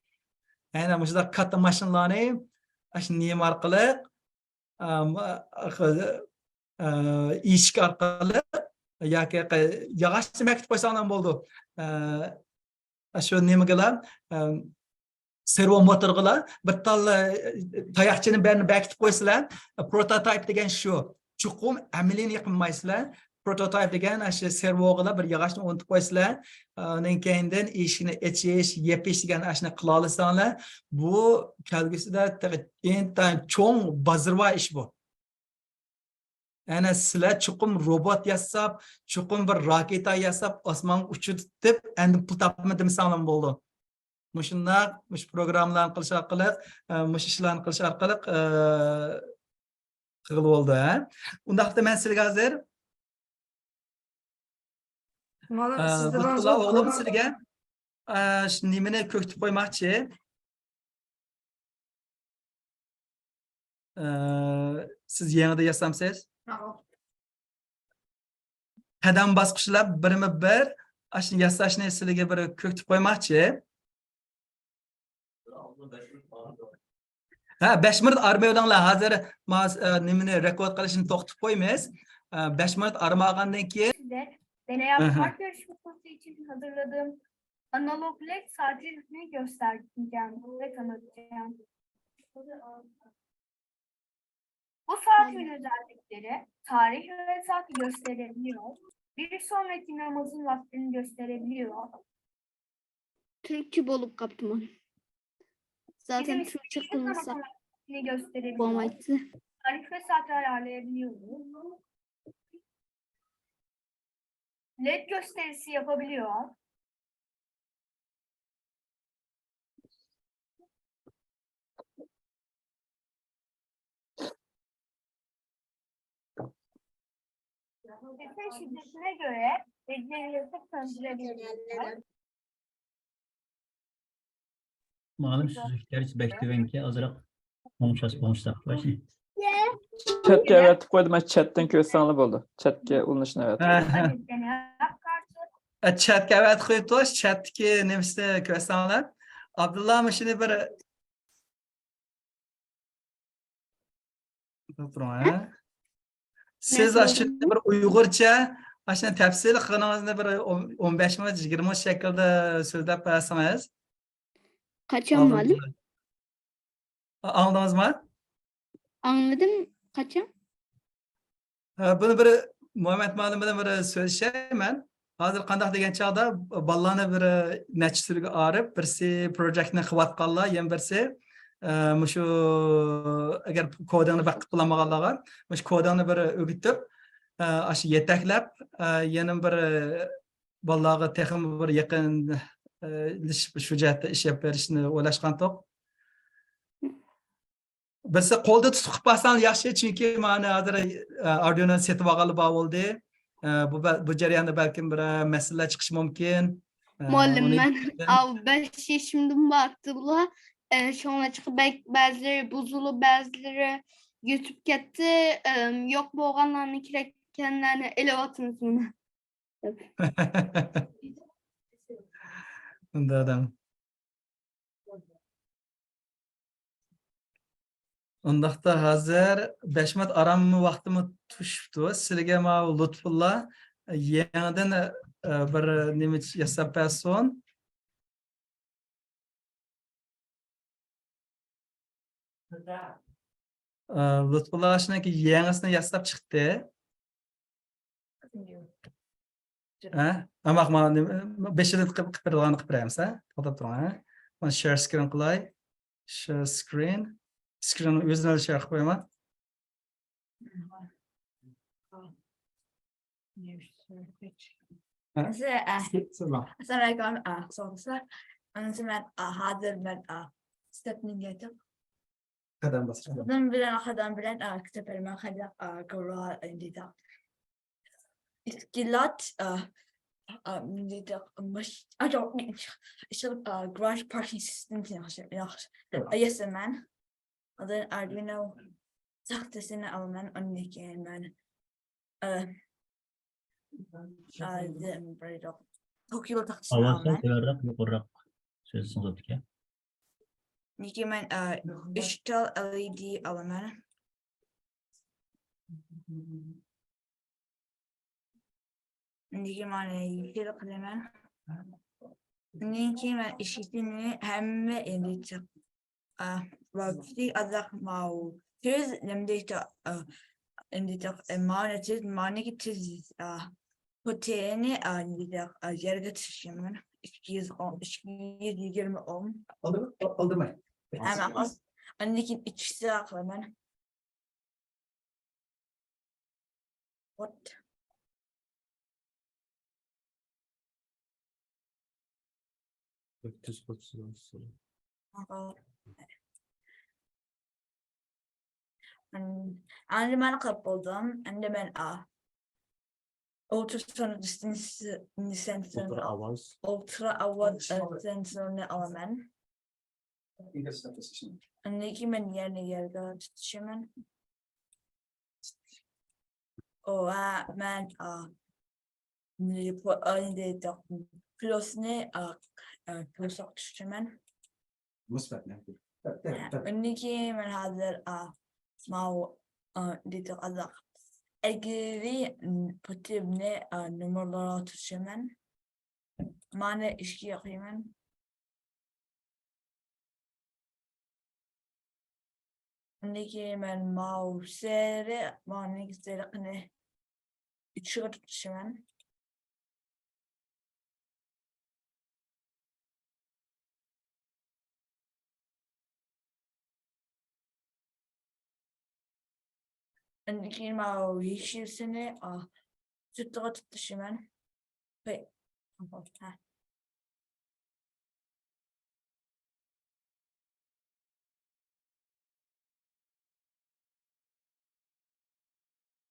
Aynan mushunda katta mashinalarni ash nima orqali eshik orqali yoki yog'ochni bekitib qo'ysam ham bo'ldi. Shu nimaga servo motorga bir tal tayoqchani barini bekitib qo'ysalar, prototip degan shu. Chuqum amaliyni qilmaysizlar. Prototip degan aşı servoga bir yog'ochni o'ntib qo'ysizlar, undan keyindan eshikni ochish, yepish degan ashni qila olsanglar, bu kelgusida eng cho'ng bazirva ish bu. Ana sizlar chuqum robot yasab, chuqum bir raketa yasab, osmonga uchirib, endi pul topma demasanglar bo'ldi. Mushundaq, mush programmalarni qilish orqali, mush ishlarni qilish orqali qilib bo'ldi. Undaqda men sizga hozir oğlum sizge nimini köktüp koymakçı. Siz yanıda yasamsız. Kadam baskışlar birimi bir aşın yasaşını sizge bir köktüp koymakçı. 5 minut armaya olanlar hazır nimini rekord kılışını toxtup koymayız. 5 minut armağandan ki Deney yapmak yarışması için hazırladığım analog led saatini göstereceğim ve tanıtacağım. Bu saatin özellikleri tarih ve saati gösterebiliyor. Bir sonraki namazın vaktini gösterebiliyor. Türkçe bolup kaptım. Zaten Bizim Türkçe istediğimiz konuşsak zaman vaktini gösterebiliyor. olmaydı. Tarih ve saati ayarlayabiliyoruz. LED gösterisi yapabiliyor. Sesin şiddetine göre ledleri yakıp söndürebiliyor. malum süzükler hiç bekliyorum ki azıcık konuşsak. Chatga avatib qo'ydim. Chatdan ko'rsanlar bo'ldi. Chatga ulanishni avatib. Hadi seni yap kartı. Chatga avat qo'yib to'sh, chatdagi nemisini ko'rsanglar. Abdullah shuni bir siz ashuni bir Uyg'urcha ashuni tafsili qilganingizni bir 15 minut 20 minut shaklda so'zlab bersangiz. Kaçan malum? Anladınızmı? Anladım. Kaçan? Bunu bir Muhammed Malum bilan bir söyleyeyim. Hazır qandaq degan chaqda ballarni bir necha turga arib, birsi projektni qilayotganlar, yana birsi shu agar kodingni vaqt qilamaganlarga, shu kodingni bir o'rgatib, shu yetaklab, yana bir ballarga texim bir yaqin shu jihatda ish olib berishni o'ylashgan to'q. Birisi qo'lda tutib qilib yaxshi, chunki meni hozir Arduino setib olganlar bor bo'ldi. Bu jarayonda balkim bir masalalar chiqishi mumkin. Malum ben 5 yaşımdan baktılar. Şu an çıkıp bazıları buzulu bazıları YouTube gitti. Yok bu olanlarını kendilerine ele atınız bunu. Undadan. Undaqda hozir 5 minut aram vaqtimi tushibdi. Sizlarga ma Lutfullah yangidan bir nima yasab bersin. Lutfullah shunaki yangisini yasab chiqdi. Amaq ma 5 yil qilib beramiz, to'xtab turing. Mana share screen qilay. Share screen. Screen o'zini share qilib qo'yaman. Assalamualaikum. Sorular. Ben hazır ben stepning yedim. Qadam bosib. Kadam bilen kitap elma kadar kura indida. İskilat indida mış. I don't need. It's a garage parking system. Yes, man. Then Arduino tahtasını alınan öndeki ben. Tokyo tahtasını Avazdan alınan. teverrak yukarrak sözsün zaten. Niki ben digital LED alınan. Niki ben yeşil kalemen. Niki ben işitini hem edeceğim. Vakti azak mau. Tez nemdeyta nemdeyta emanetsiz maniki tez Hoteli yerge taşıyorum. 220 ohm. Aldırmayın. Hemen annekin içisi aklamın. What? Anne ben kapıldım. Anne ben ultrasonic distance sensörünü sensörünü alamam. Anneki ben yerde tutuşamam. O ben plus ne plus tutuşamam. Anneki ben hazır mau dedi azak. Egri potibne numaraları tutuşamam. Mane işki yapayım. Anneki ben mouse'e mane güzel ne içi tutuşamam. Anneki mau yeşilsene sütü tutuşamam. Ve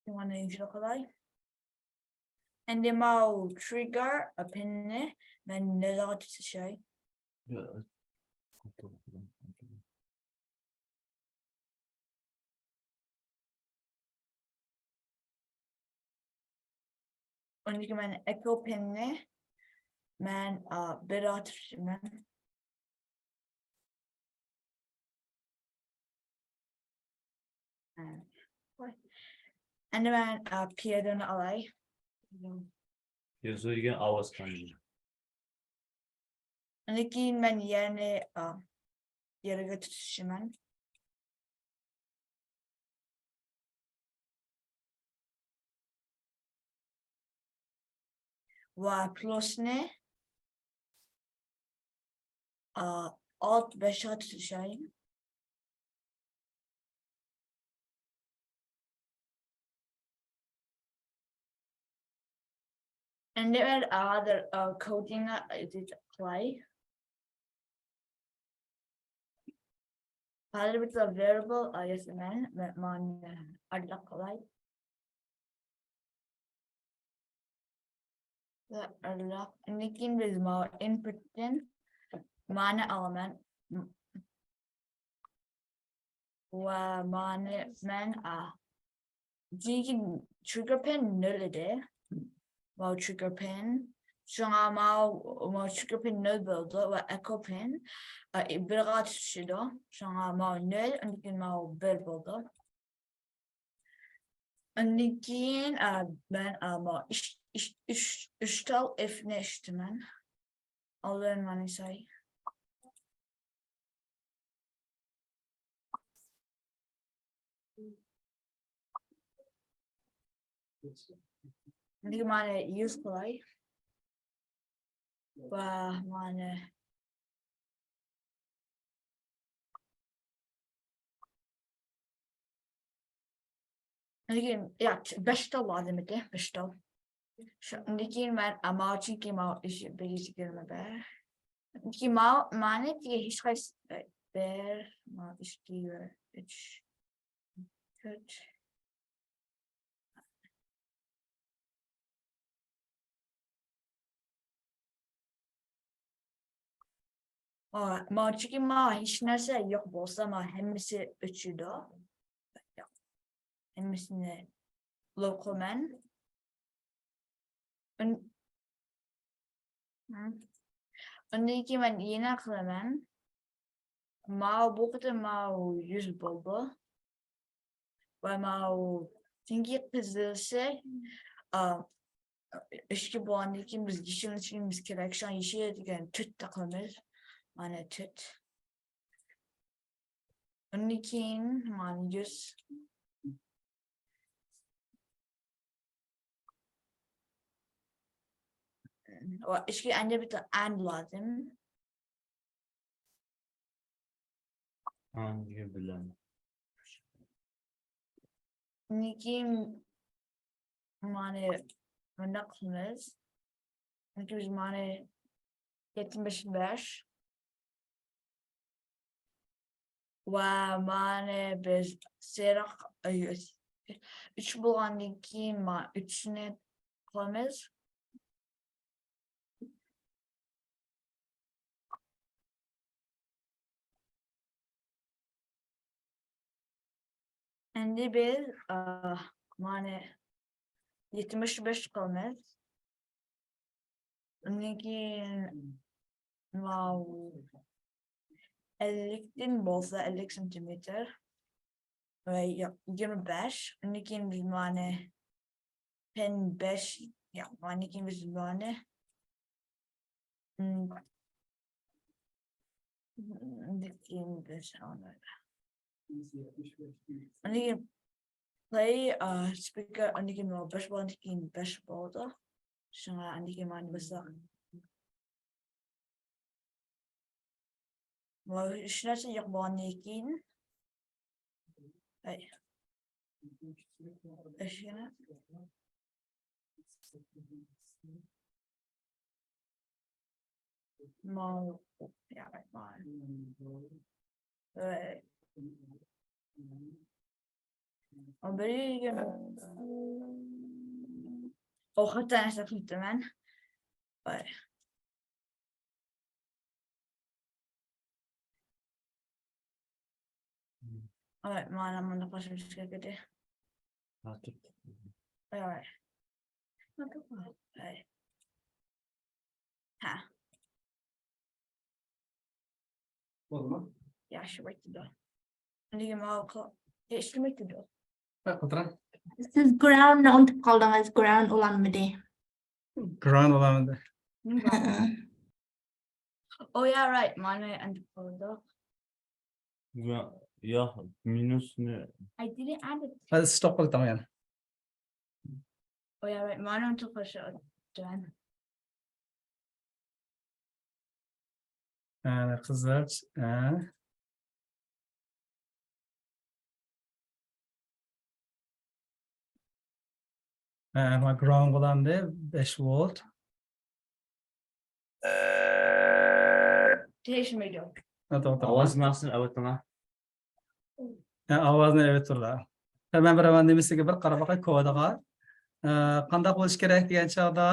One inch kolay. And the mouse trigger a pin ben ne zaman tutuşay? Ondaki ben Echo Pen'le ben Berat Şimen. En ben Pierre'den alay. Yazılırken avaz kanıyor. Ondaki ben yerine yere götürüşümden. Ve plus ne? Alt 5'e tutuşayım. And there are other coding did apply. Other with a variable ISMN man adla kolay. The adla indicating with more input in mana element wa mana man jigging trigger pin nullity. Mau trigger pin. Sonra mau trigger pin null buldu ve echo pin bir tutuşuyordu. Sonra mau null, öndekin mau bir buldu. Öndekin ben mau iştal ifne iştimen. Allah'ın bana say. Öndekin bana use kolay. Wah, mana? Again, ya beştal lazım idi, beştal. Şimdi ben ama çünkü ma işi birisi girme be. Çünkü mana diye hiç kaç ber ma işliyor üç kötü. Ma çünkü ma hiç nerse yok bolsa ma hemisi üçüydü. Hemisini local man. Öndeki ben yeni aklımen. Ma bu kadar ma yüz buldu. Ve ma çünkü kızılsa eski bu andaki biz kişinin için biz correction yaşayırken tüt takılır. Mana tüt. Öndeki man yüz. O eski anca bir de and lazım. Hangi bilen? Öndeki mana nakılmaz. Öndeki biz mana 75. Ve mana biz serak üç bulandaki ma üçüne kalmaz. Şimdi biz mana 75 kalmaz. Öndeki wow 50'den bolsa 50 santimetre ve 25. Öndeki biz mana pen 5 ya öndeki biz mana öndeki biz öndeki play speaker öndeki no 5 öndeki 5 oldu. Sonra öndeki mana besar. Ve işlerse yok bu annekin. Ay. Eşine. Mal. Ya bak mal. Ve. O bir gün. O hatta neyse ben. Ve. Alright, mana mana başımızga gidi. Alright. Alright. Ha, Bo'ldi. yaxshi bo'ldi. Nega eshitmaydi. O'tiring. Siz groundni unutib qoldingiz, ground ulanmadi. Ground olamidi. Oh yeah, right. Mana and folder. Yo'q, minusni I didn't add it. Hadi stop qil tamam. Oh yeah, right. Mana unutib qolishgan. Qizlar. Ma ground bo'landi 5 volt. Eshitmaydi. ovoz maqsad avatlama. Ovozni evet turlar. Ben bir demesiga bir qarab boqay kodiga. Qanday bo'lish kerak degan chog'da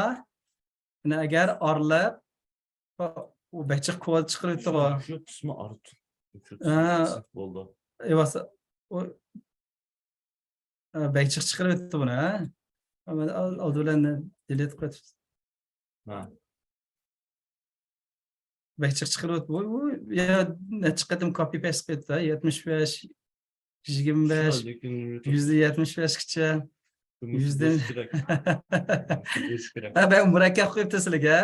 agar orliq u bechiq kod chiqarib turib. Shu qismi art. Bo'ldi. Evasa o bechiq chiqarib turibdi buni. Oldi bilan delete qo'yib. Ha. Bechiq chiqarib bu ya chiqadim copy paste qildi 75 25 %75 kicha yüzden ben murakkab qo'yibdi sizlarga.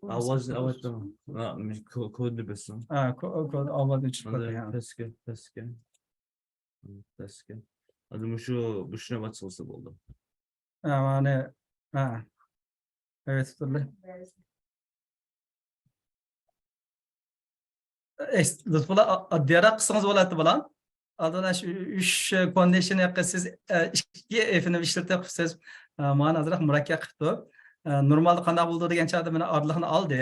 Ovozni avatlama. Kodni bilsin. Kod ovozni chiqardi. Pastga. Hadi bu shuni vatsolsa bo'ldi. Mana evet turli. Lütfullah addiyarak qismingiz bo'ladi bilan. Oldin shu 3 condition yoqqa siz 2 F'ni ishlatib qo'ysiz. Mana azroq murakkab qilib turib. Normalda qanday bo'ldi degan chog'da meni orliqni oldi.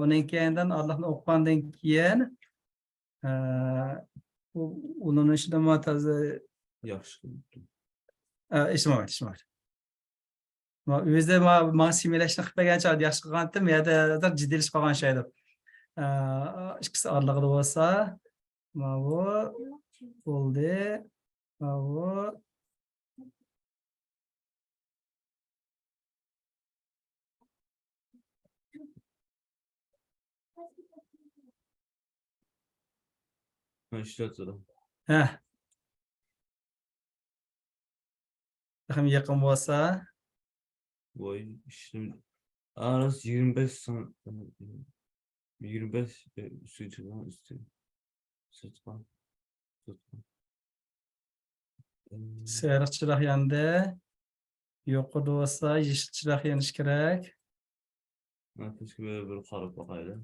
Undan keyindan orliqni o'qigandan keyin uni ishlama toza Yaxshi. ishlamadi. O'zida men simulation qilib bergan chog'da yaxshi qilgandim, yerda jiddiylash qolgan şey edi. İkisi orliqda bo'lsa, mana bu bo'ldi. Mana bu İşletdim. Hem yakın bo'lsa, Voy işim. Aras 25 san 25 üstüne üstü. Sıçma. sariq chiroq yondi. Yuqorida bo'lsa, yeshil chiroq yonish kerak. Keşke böyle bir qarab boqayli.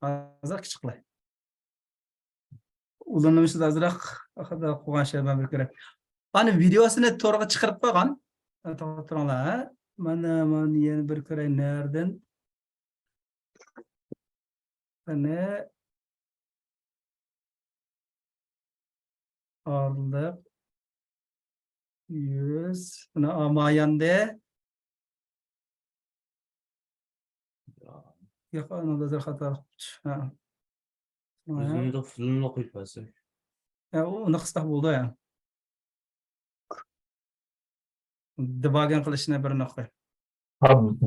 Azroq kichiklar. Ulanishida azroq haqida qo'ygan şey men bir kerak. Ana videosini to'g'ri chiqarib qo'ygan. To'g'rilar. Mana yana bir ko'ray nereden? Ana orliq 100 buni amayanda yo'q anada xato. O'zini de filmni qo'yib qo'ysak. Uni qisqa bo'ldi ya. Debugging qilishni bir nuqta.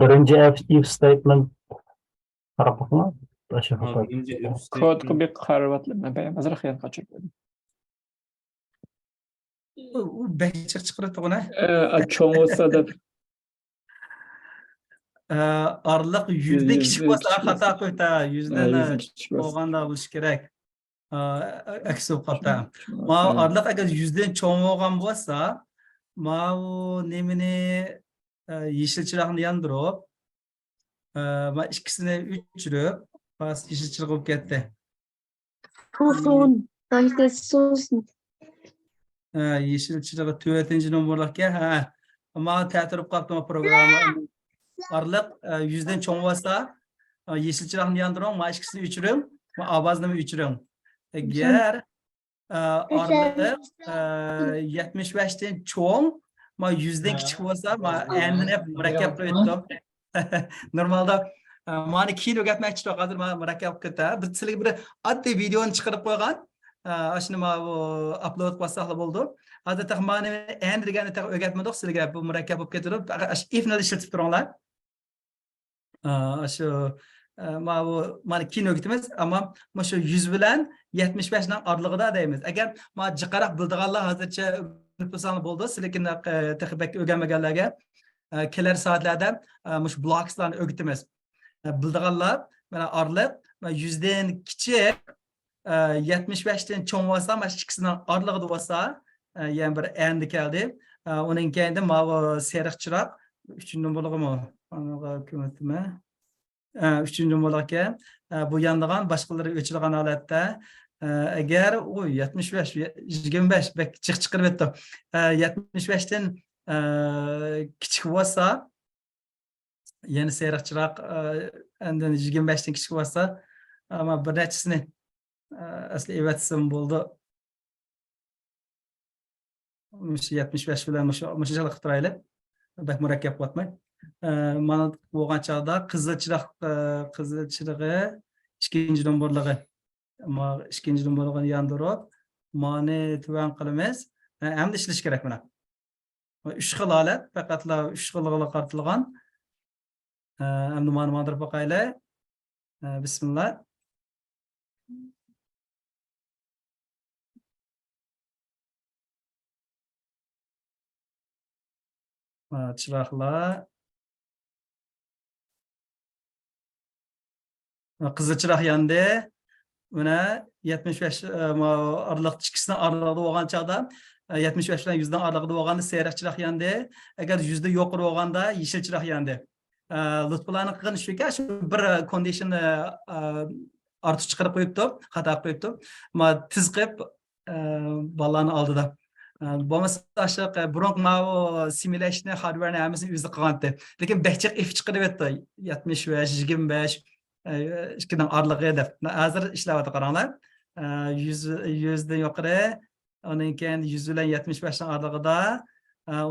Birinci if statement qarab boqma. Başa xato. Birinci Kodga bir qaravatlar ben azroq yana qochirdim. U bechiq chiqarib turg'ana. Cho'ng bo'lsa da Orliq 100 dan kichik bo'lsa xato qo'ydi. 100 dan bo'lganda bo'lish kerak. Aksi xato. Ma orliq agar 100 dan cho'ng bo'lgan bo'lsa, ma u nemini yeshil chiroqni yondirib, ma ikkisini o'chirib, pas yeshil chiroq bo'lib ketdi. Tosun. Danke sosun. Yeshil chirog'i 4-nomerlarga ma ta'tirib qolibdi programma. Orliq 100 dan cho'ng bo'lsa, yeshil chiroqni yondirib, ma ikkisini o'chirib, ma ovozni o'chirib. Agar orliq 75 dan cho'ng, ma 100 dan kichik bo'lsa, ma endi murakkab qo'ydim. Normalda Mani kino o'rgatmoqchi chiroq hozir mana murakkab ketdi. Bir sizlarga bir oddiy videoni chiqarib qo'ygan. Shuni mana bu upload qilsaqlar bo'ldi. Hozir tax mani endi degani tax o'rgatmadik sizlarga bu murakkab bo'lib ketib, ifni ishlatib turinglar. Shu mana bu mana kino o'rgatamiz, ammo mana shu 100 bilan 75 ning oralig'ida deymiz. Agar mana jiqaroq bildiganlar hozircha o'rgatsangiz bo'ldi. Sizlarga taxibak o'rganmaganlarga kelar soatlarda mush blokslarni o'rgatamiz. Bildiganlar mana orliq 100 dan kichik 75 dan cho'ng bo'lsa, mana ikkisining oralig'ida bo'lsa, yana bir endi keldi. Uning keyinda mana bu seriq chiroq 3-numurligimi? Anaga ko'rsatma. 3-numurlikka bu yandigan boshqalari o'chirilgan holatda agar u 75 25 bek chiqib ketdi. 75 dan kichik bo'lsa, yana seriq chiroq endi 25 dan kichik bo'lsa, ammo bir nechisini asli evatsam bo'ldi. 75 bilan mushunchalik qilib turaylik. Bak murakkab bo'tmay. Mana bo'lgan chog'da qizil chirog'i ikkinchi nomorligi. Ammo ikkinchi nomorligini yondirib, mani tuvan qilamiz. Endi ishlash kerak buni. 3 xil holat, faqatla 3 xilga qaratilgan. Endi mani mandirib boqaylik. Bismillah. Chiroqlar qizil chiroq yondi. Buni 75 oraliq ikkisidan oralig'ida bo'lgan chog'da 75 bilan 100 dan oralig'ida bo'lganda seriq chiroq yondi. Agar 100 dan yuqori bo'lganda yeshil chiroq yondi. Lutfullarning qilgan shuki, shu bir condition ortiq chiqarib qo'yibdi, xato qilib qo'yibdi. Ma tiz qilib bolalarning oldida. Bo'lmasa aşağı burun mavi simülasyonu hardware'ni hammasini o'zi qilgandi. Lekin behchiq if chiqarib etdi. 75, 25 ikkidan oralig'i deb. Hozir ishlayapti qaranglar. 100 dan yuqori, uning keyin 100 bilan 75 dan oralig'ida,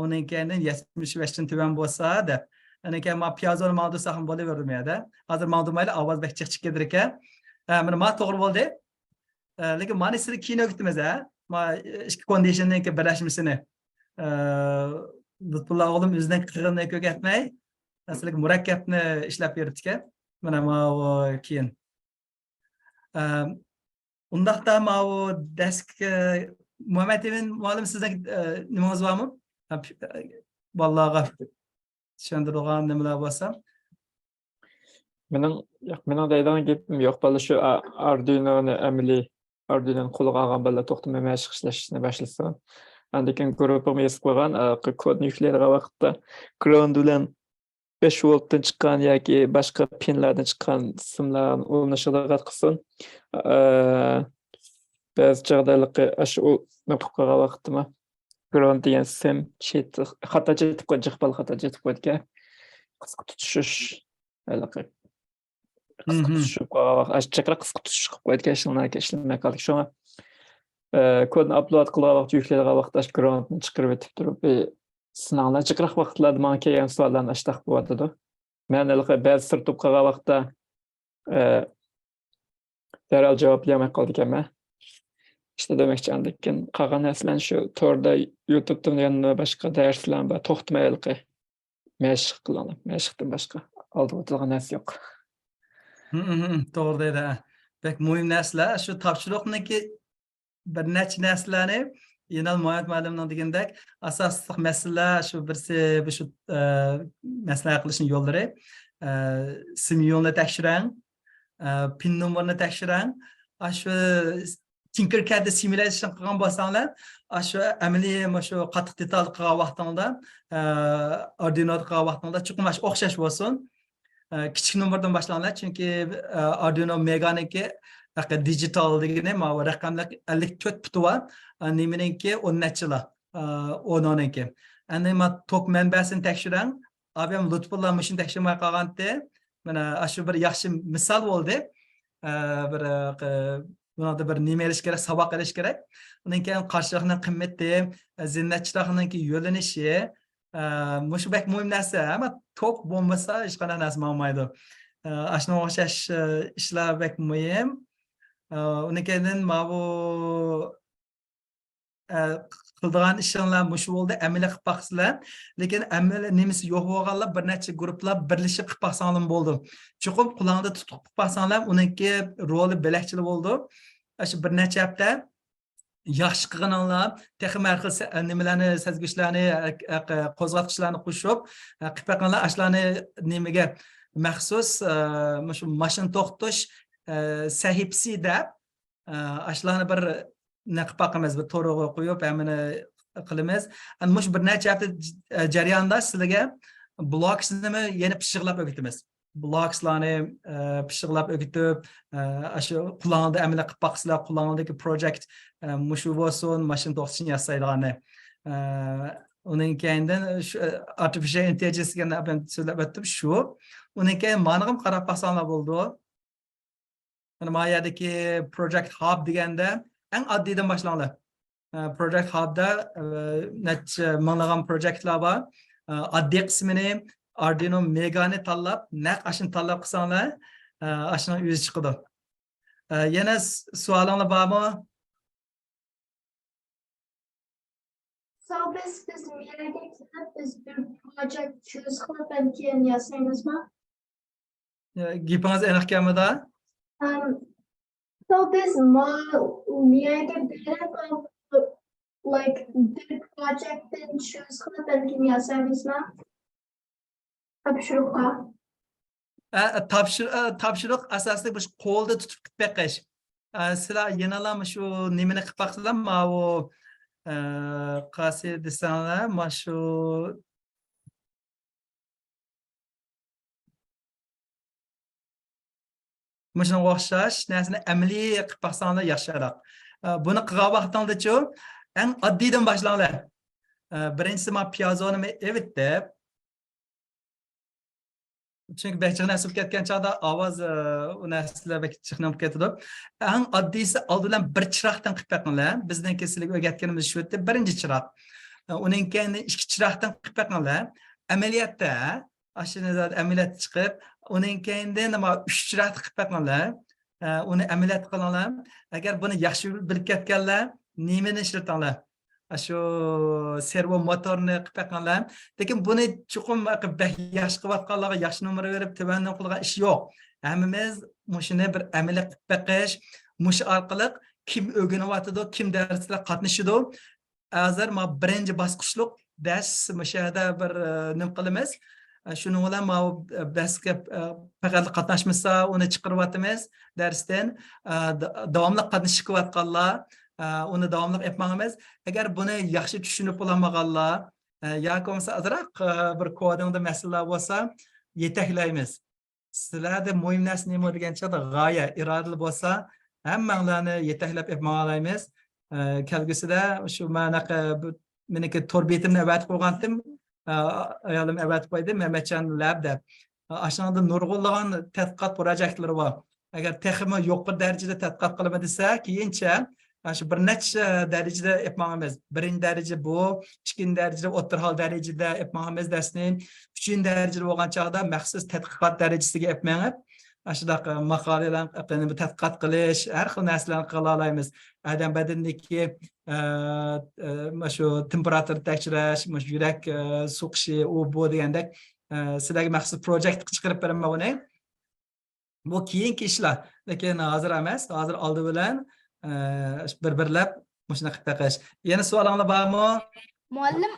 uning keyin 75 dan tuvan bo'lsa deb. Uning keyin ma piyazoni mavdusi ham bo'laverdim ya-da. Hozir mavdu mayli ovoz behchiq chiqib ketar ekan. Mana ma to'g'ri bo'ldi. Lekin mana siz kino kutdingiz ha? Ma ikki conditionning birlashmasini Lutfullah o'g'lim o'zidan qilganini ko'rsatmay, aslida murakkabni ishlab beribdi ekan. Mana bu keyin. Undaqda ma bu desk Muhammad Emin muallim sizdan nimangiz bormi? Bolalarga tushuntirgan nimalar bo'lsa. Mening deydigan gapim yo'q. Bala shu Arduino'ni amaliy Arduino'ni qo'lga olgan bala to'xtamay mashq ishlashni boshlasa, andikan gruppam yozib qo'ygan, kodni yuklaydigan vaqtda ground bilan 5 voltdan chiqqan yoki boshqa pinlardan chiqqan simlarni ulanishga diqqat qilsin. Ba'zi joylarda shu qo'ygan vaqtda ground degan sim xato jetib qo'ygan, qisqa tutishish qisqa tutush qilib qo'ygan ishlamay qoldik. Shunga kodni upload qilgan vaqt, yuklaydigan vaqtda groundni chiqarib etib turib, sinanglar chiqariq vaqtlarda menga kelgan savollarni ashtaq bo'yadi. Men ba'zi sirtib qolgan vaqtda darhol javob bermay qoldik ekan. İşte demakchi andikin qolgan narsalarni shu to'rda YouTube'dan yana boshqa darslar bor, to'xtamaylik. Mashq qilamiz. Mashqdan boshqa oldi o'tilgan narsa yo'q. To'g'ri dedi. Bek muhim narsalar shu topshiriqniki bir necha narsalarni Yenal Muhammad muallimning degandek asosiy masalalar shu birsi shu maslahat qilishning yo'llari. Sim yo'lini tekshirang, pin nomerini tekshirang. Shu Tinkercad'da simulation qilgan bo'lsanglar, shu amaliy shu qattiq detal qilgan vaqtingda, Arduino'da qilgan vaqtingda chuqur o'xshash bo'lsin. Kichik nomerdan boshlanglar, chunki Arduino Meganiki digital degani mana raqamlar 54 biti bor, nimeniki 10 nechalar, 10-12. Endi men tok manbasini tekshirang. Abim Lutfullah mashina tekshirmay qolganda, mana shu bir yaxshi misol bo'ldi. Bir buna bir nima elish kerak, saboq elish kerak. Undan keyin qarshilikning qimmati, zinnatchilikning yo'linishi, mushbak muhim narsa, ammo tok bo'lmasa hech qanday narsa bo'lmaydi. Aşna o'xshash ishlar bek muhim. Undan keyin mana bu qildigan ishinglar mushu bo'ldi, amaliy qilib baqsizlar. Lekin amaliy nimasi yo'q bo'lganlar bir necha guruhlar birlashib qilib baqsanglar bo'ldi. Chuqur qulog'ingda tutib qilib baqsanglar, uniki roli bilakchilik bo'ldi. Shu bir necha hafta yaxshi qilganlar, texnik markaz nimalarni sezgichlarni, qo'zg'atgichlarni qo'shib, qilib baqanlar ashlarni nimaga maxsus shu mashina to'xtash sahifasi deb ashlarni bir naqib baqamiz, bir to'g'ri qo'yib, hamini qilamiz. Mush bir necha hafta jarayonda sizlarga bloksni yana pishiqlab o'rgatamiz. Blokslarni pishiqlab o'rgatib, shu qulog'ingda amaliy qilib baqsizlar, qulog'ingdagi project mushu bo'lsin, mashina to'xtatishni yasaydiganni. Undan keyin artificial intelligence degan ben so'zlab o'tdim shu. Undan keyin mana ham qarab baqsanglar bo'ldi. Mana bu yerdagi project hub deganda eng oddiydan boshlanglar. Project Hub'da necha minglagan proyektlar bor. Oddiy qismini Arduino Mega'ni tanlab, naq ashuni tanlab qilsanglar, ashuni o'zi chiqadi. Yana savolinglar bormi? So biz yerga kelib, biz bir project choose qilib keyin yasaymizmi? Gapingiz aniq kelmadi? So biz yerga berib like bir project'dan choose qilib keyin yasaymizmi? Topshiriqqa. Topshiriq asosida bir qo'lda tutib baqish. Sizlar yanalar shu nimani qilib baqsizlar, mana bu qaysi desanglar, mana shu Muşuna o'xshash narsani amaliy qilib baqsanglar yaxshiroq. Buni qilgan vaqtingizda-chu, eng oddiydan boshlanglar. Birinchisi men piyazoni evitdim. Chunki bechig'i nasib ketgan chog'da ovoz u narsalar chiqnab ketadi. Eng oddiysi oldidan bir chiroqdan qilib baqinglar. Bizdan sizlarga o'rgatganimiz shu yerda birinchi chiroq. Uning keyin ikki chiroqdan qilib baqinglar. Amaliyotda ashuni amaliyot chiqib, uning keyindan nima 3 chiroq qilib baqinglar. Uni amaliyot qilinglar. Agar buni yaxshi bilib ketganlar, nimani ishlatinglar? Shu servo motorni qilib baqinglar. Lekin buni chuqur yaxshi qilayotganlarga yaxshi nomer berib, tubandan qilgan ish yo'q. Hammamiz mushuni bir amaliy qilib baqish, mush orqali kim o'rganyapti, kim darslar qatnashidi. Hozir men birinchi bosqichlik dars mushada bir nim qilamiz. Şunu bilan basga faqat qatnashmasa, uni chiqaryapmiz darsdan. Davomli qatnashib qilayotganlar, uni davomli yapmaymiz. Agar buni yaxshi tushunib bo'lmaganlar, yoki bo'lmasa azroq bir kodingda masalalar bo'lsa, yetaklaymiz. Sizlarda muhim narsa nima degancha g'oya, irodali bo'lsa, hammanglarni yetaklab yapmaymiz. Kelgusida shu manaqa meniki torbetimni avat qo'ygandim. Ayolim avatib qo'ydi, Mehmetcan Lab deb. Aşağıda nurg'unlagan tadqiqot projektlari bor. Agar texmi yuqori darajada tadqiqot qilaman desa, keyincha shu bir necha darajada yapmaymiz. Birinchi daraja bu, ikkinchi darajada o'rta darajada yapmaymiz darsni. Uchinchi darajada bo'lgan chog'da maxsus tadqiqot darajasiga yapmaymiz. Ashudaq maqolalarni tadqiqot qilish, har xil narsalarni qila olamiz. Adam badanidagi shu temperatur tekshirish, yurak so'qishi, u bu degandek sizlarga maxsus projekt chiqarib beraman buni. Bu keyingi ishlar, lekin hozir emas, hozir oldi bilan bir-birlab shuni qilib baqish. Yana savolinglar bormi? Muallim,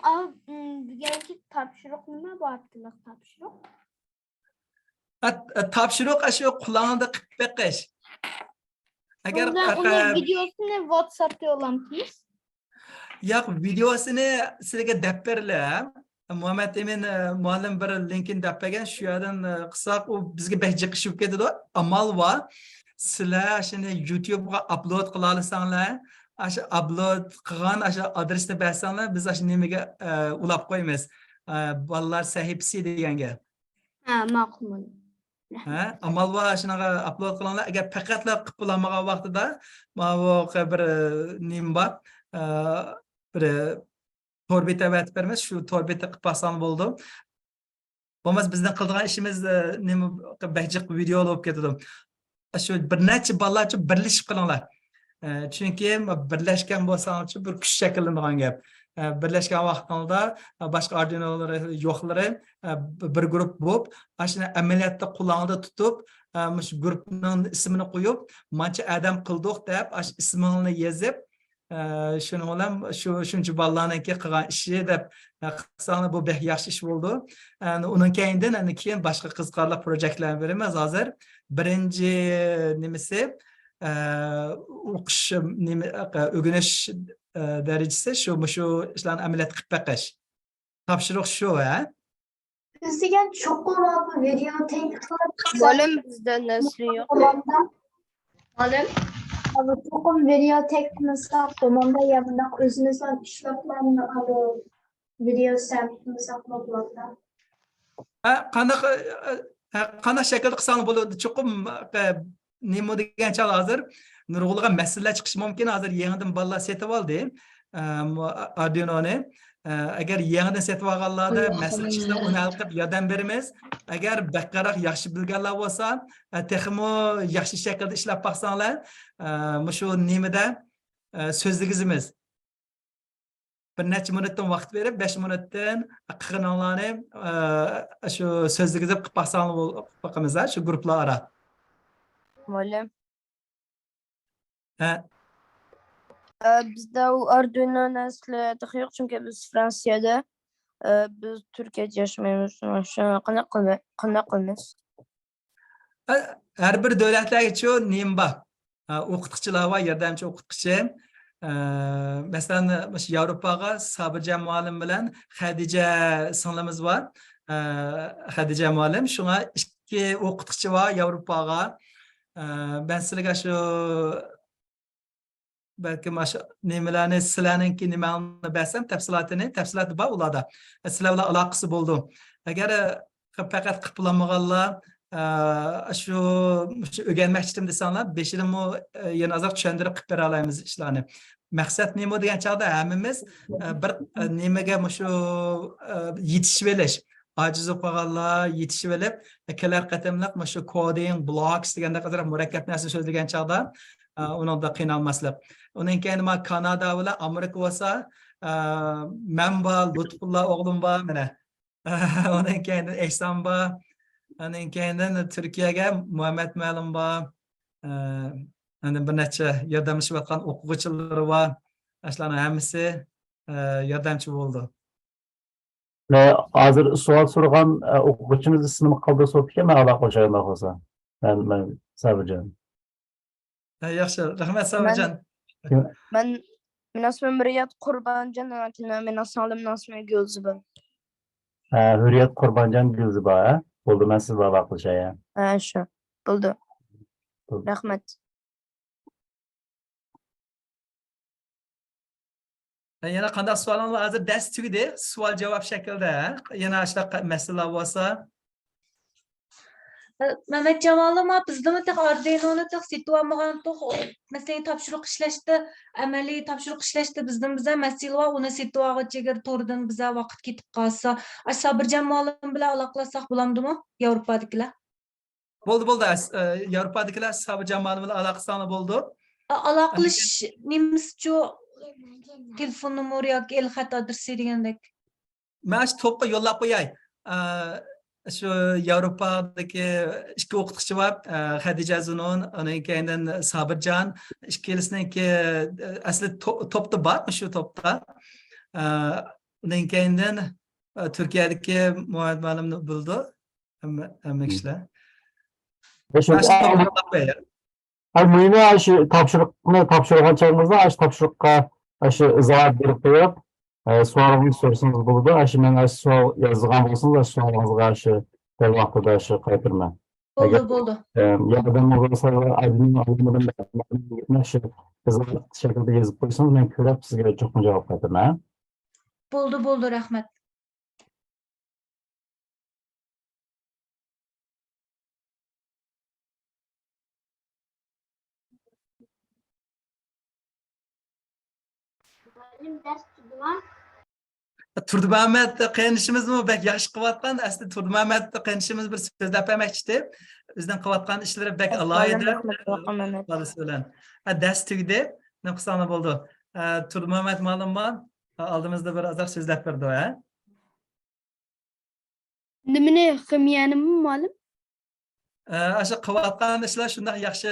bugungi topshiriq nima bo'lardi? Topshiriq shu qulog'ingda qilib baqish. Agar uni videosini WhatsApp'ga yo'llamsiz? Yo'q, videosini sizlarga deb beriladi. Muhammad Emin muallim bir linkini deb bergan, shu yerdan qilsak u bizga behjiq tushib ketadi. Amal va sizlar shuni YouTube'ga upload qila olsanglar, shu upload qilgan shu adresni bersanglar, biz shu nimaga ulab qo'yamiz. Bolalar sahifasi deganga. Ha, ma'qul. Amal va shunaqa upload qilinglar. Agar faqatla qilib bo'lmagan vaqtida mana bir nima bor, bir torbeta aytib beramiz, shu torbeta qilib bossan bo'ldi. Bo'lmasa bizning qiladigan ishimiz nima bahjiq video olib ketadi. Shu bir necha bolalar uchun birlashib qilinglar. Chunki birlashgan bo'lsangiz bir kuch shakllanadigan gap. Birlashgan vaqtingizda boshqa Arduino'lari yo'qlari bir guruh bo'lib, shuni amaliyotda qo'lingizda tutib, shu guruhning ismini qo'yib, mancha adam qildik deb, ismini yozib, shuni bilan shuncha bolalarniki qilgan ishi deb qilsanglar bu bek yaxshi ish bo'ldi. Undan keyin boshqa qiziqarli proyektlar beramiz. Hozir birinchi nimasi o'qish o'rganish darajasi shu ishlarni amaliyot qilib baqish. Topshiriq shu, ha? Biz degan cho'qim abi video tekrar Bolim bizda nasli yo'q. Olim abi cho'qim video tek qilsak, bunday yana o'zimizdan ishlablarni abi video sampimisak bo'ladi. Qanaqa shaklda qilsang bo'ladi? Cho'qim nima degancha hozir nurg'ulg'an masalalar chiqishi mumkin. Hozir yangidan bolalar setib oldi Arduino'ni. Agar yangidan setib olganlarda masala chiqsa uni hal qilib yordam beramiz. Agar baqqaroq yaxshi bilganlar bo'lsa, texmo yaxshi shaklda ishlab baqsanglar, shu nimada so'zligimiz bir necha minutdan vaqt berib, 5 minutdan qilganlarni shu so'zligimiz qilib baqamiz, shu guruhlar ara. Bolim. Bizda u Arduino nasli yo'q, chunki biz Fransiyada, biz Turkiyada yashamaymiz. Shuni qanday qilamiz? Har bir davlatlarga shu nima bor? O'qituvchilar va yordamchi o'qituvchi. Masalan, shu Yevropaga Sabirjon muallim bilan Xadija singlimiz bor. Xadija muallim, shunga ikki o'qituvchi va Yevropaga ben sizlarga shu balki mana shu nimalarni sizlarningki nimani bersam, tafsiloti bor ularda. Sizlar bilan aloqasi bo'ldi. Agar faqat qilib bo'lmaganlar shu o'rganmoqchidim desanglar, beshirimni yana ozroq tushuntirib qilib bera olamiz ishlarni. Maqsad nima degan chog'da hammamiz bir nimaga shu yetishib olish, ojiz qolganlar yetishib olib, kelar qatamliq shu coding, blocks deganda qadar murakkab narsa so'zlagan chog'da uningda qiynalmaslik. Undan keyin Kanada bilan Amerika bo'lsa, men bor, Lutfullo o'g'lim bor, mana. Undan keyin Ehson bor. Undan keyin Turkiyaga Muhammad Ma'lum bor. Bir necha yordamlashayotgan o'quvchilar bor. Ashlarning hammasi yordamchi bo'ldi. Hozir savol so'ragan o'quvchimiz ismini qoldirsa ekan, men aloqa qilishayman bo'lsa. Men Sabirjon. Yaxshi, rahmat Sabirjon. Men ismim Riyod Qurbonjon, men aslim ismim Gulziba. Hurriyat Qurbonjon Gulziba, ha? Bo'ldi, men siz bilan aloqa qilishayman. Shu. Bo'ldi. Rahmat. Yana qanday savollar bor? Hozir dars tugadi, savol javob shaklida. Yana shunaqa masalalar bo'lsa. Mehmet Cemalim abi bizde mi tek Arduino'nu tek situamagan tok mesela tapşırık işleşti, ameli tapşırık işleşti bizden bize mesela var onu situaga çeker tordan bize vakit gitip kalsa. Sabirjon muallim bilan aloqalasak bulamdimi Yevropadagilar? Bo'ldi. Yevropadagilar Sabirjon muallim bilan aloqasini bo'ldi. Aloqalash nimizchu telefon nomeri yoki el xat adresi degandek. Men shu to'pqa yo'llab qo'yay. Shu Yevropadagi ikki o'qituvchi bor, Xadija Zunun, undan keyin Sabirjon, ikkisiniki asli to'pda bor, shu to'pda. Undan keyin Turkiyadagi Muhammad Ma'lumni bildi. Hamma kishilar. Meni shu topshiriqni topshirgan chog'ingizda shu topshiriqqa shu izoh berib qo'yib, savolingizni so'rasangiz bo'ladi. Shu men savol yozgan bo'lsangiz, savolingizga shu bir vaqtida shu qaytarman. Bo'ldi. Yordam bo'lsa, admin shu izoh shaklida yozib qo'ysangiz, men ko'rib sizga cho'qim javob qaytaraman. Bo'ldi, rahmat. Turdimamat qiyinishimizmi bek yaxshi qilayotgan. Aslida Turdimamat qiyinishimiz bir so'zlab bermoqchi. Bizning qilayotgan ishlari bek alohida bolasi bilan. Dars tugdi. Nima qilsam bo'ldi? Turdimamat ma'lum bor. Oldimizda bir ozoq so'zlab berdi, ha? Nimani qilmaganimni ma'lum? O'sha qilayotgan ishlar shunday yaxshi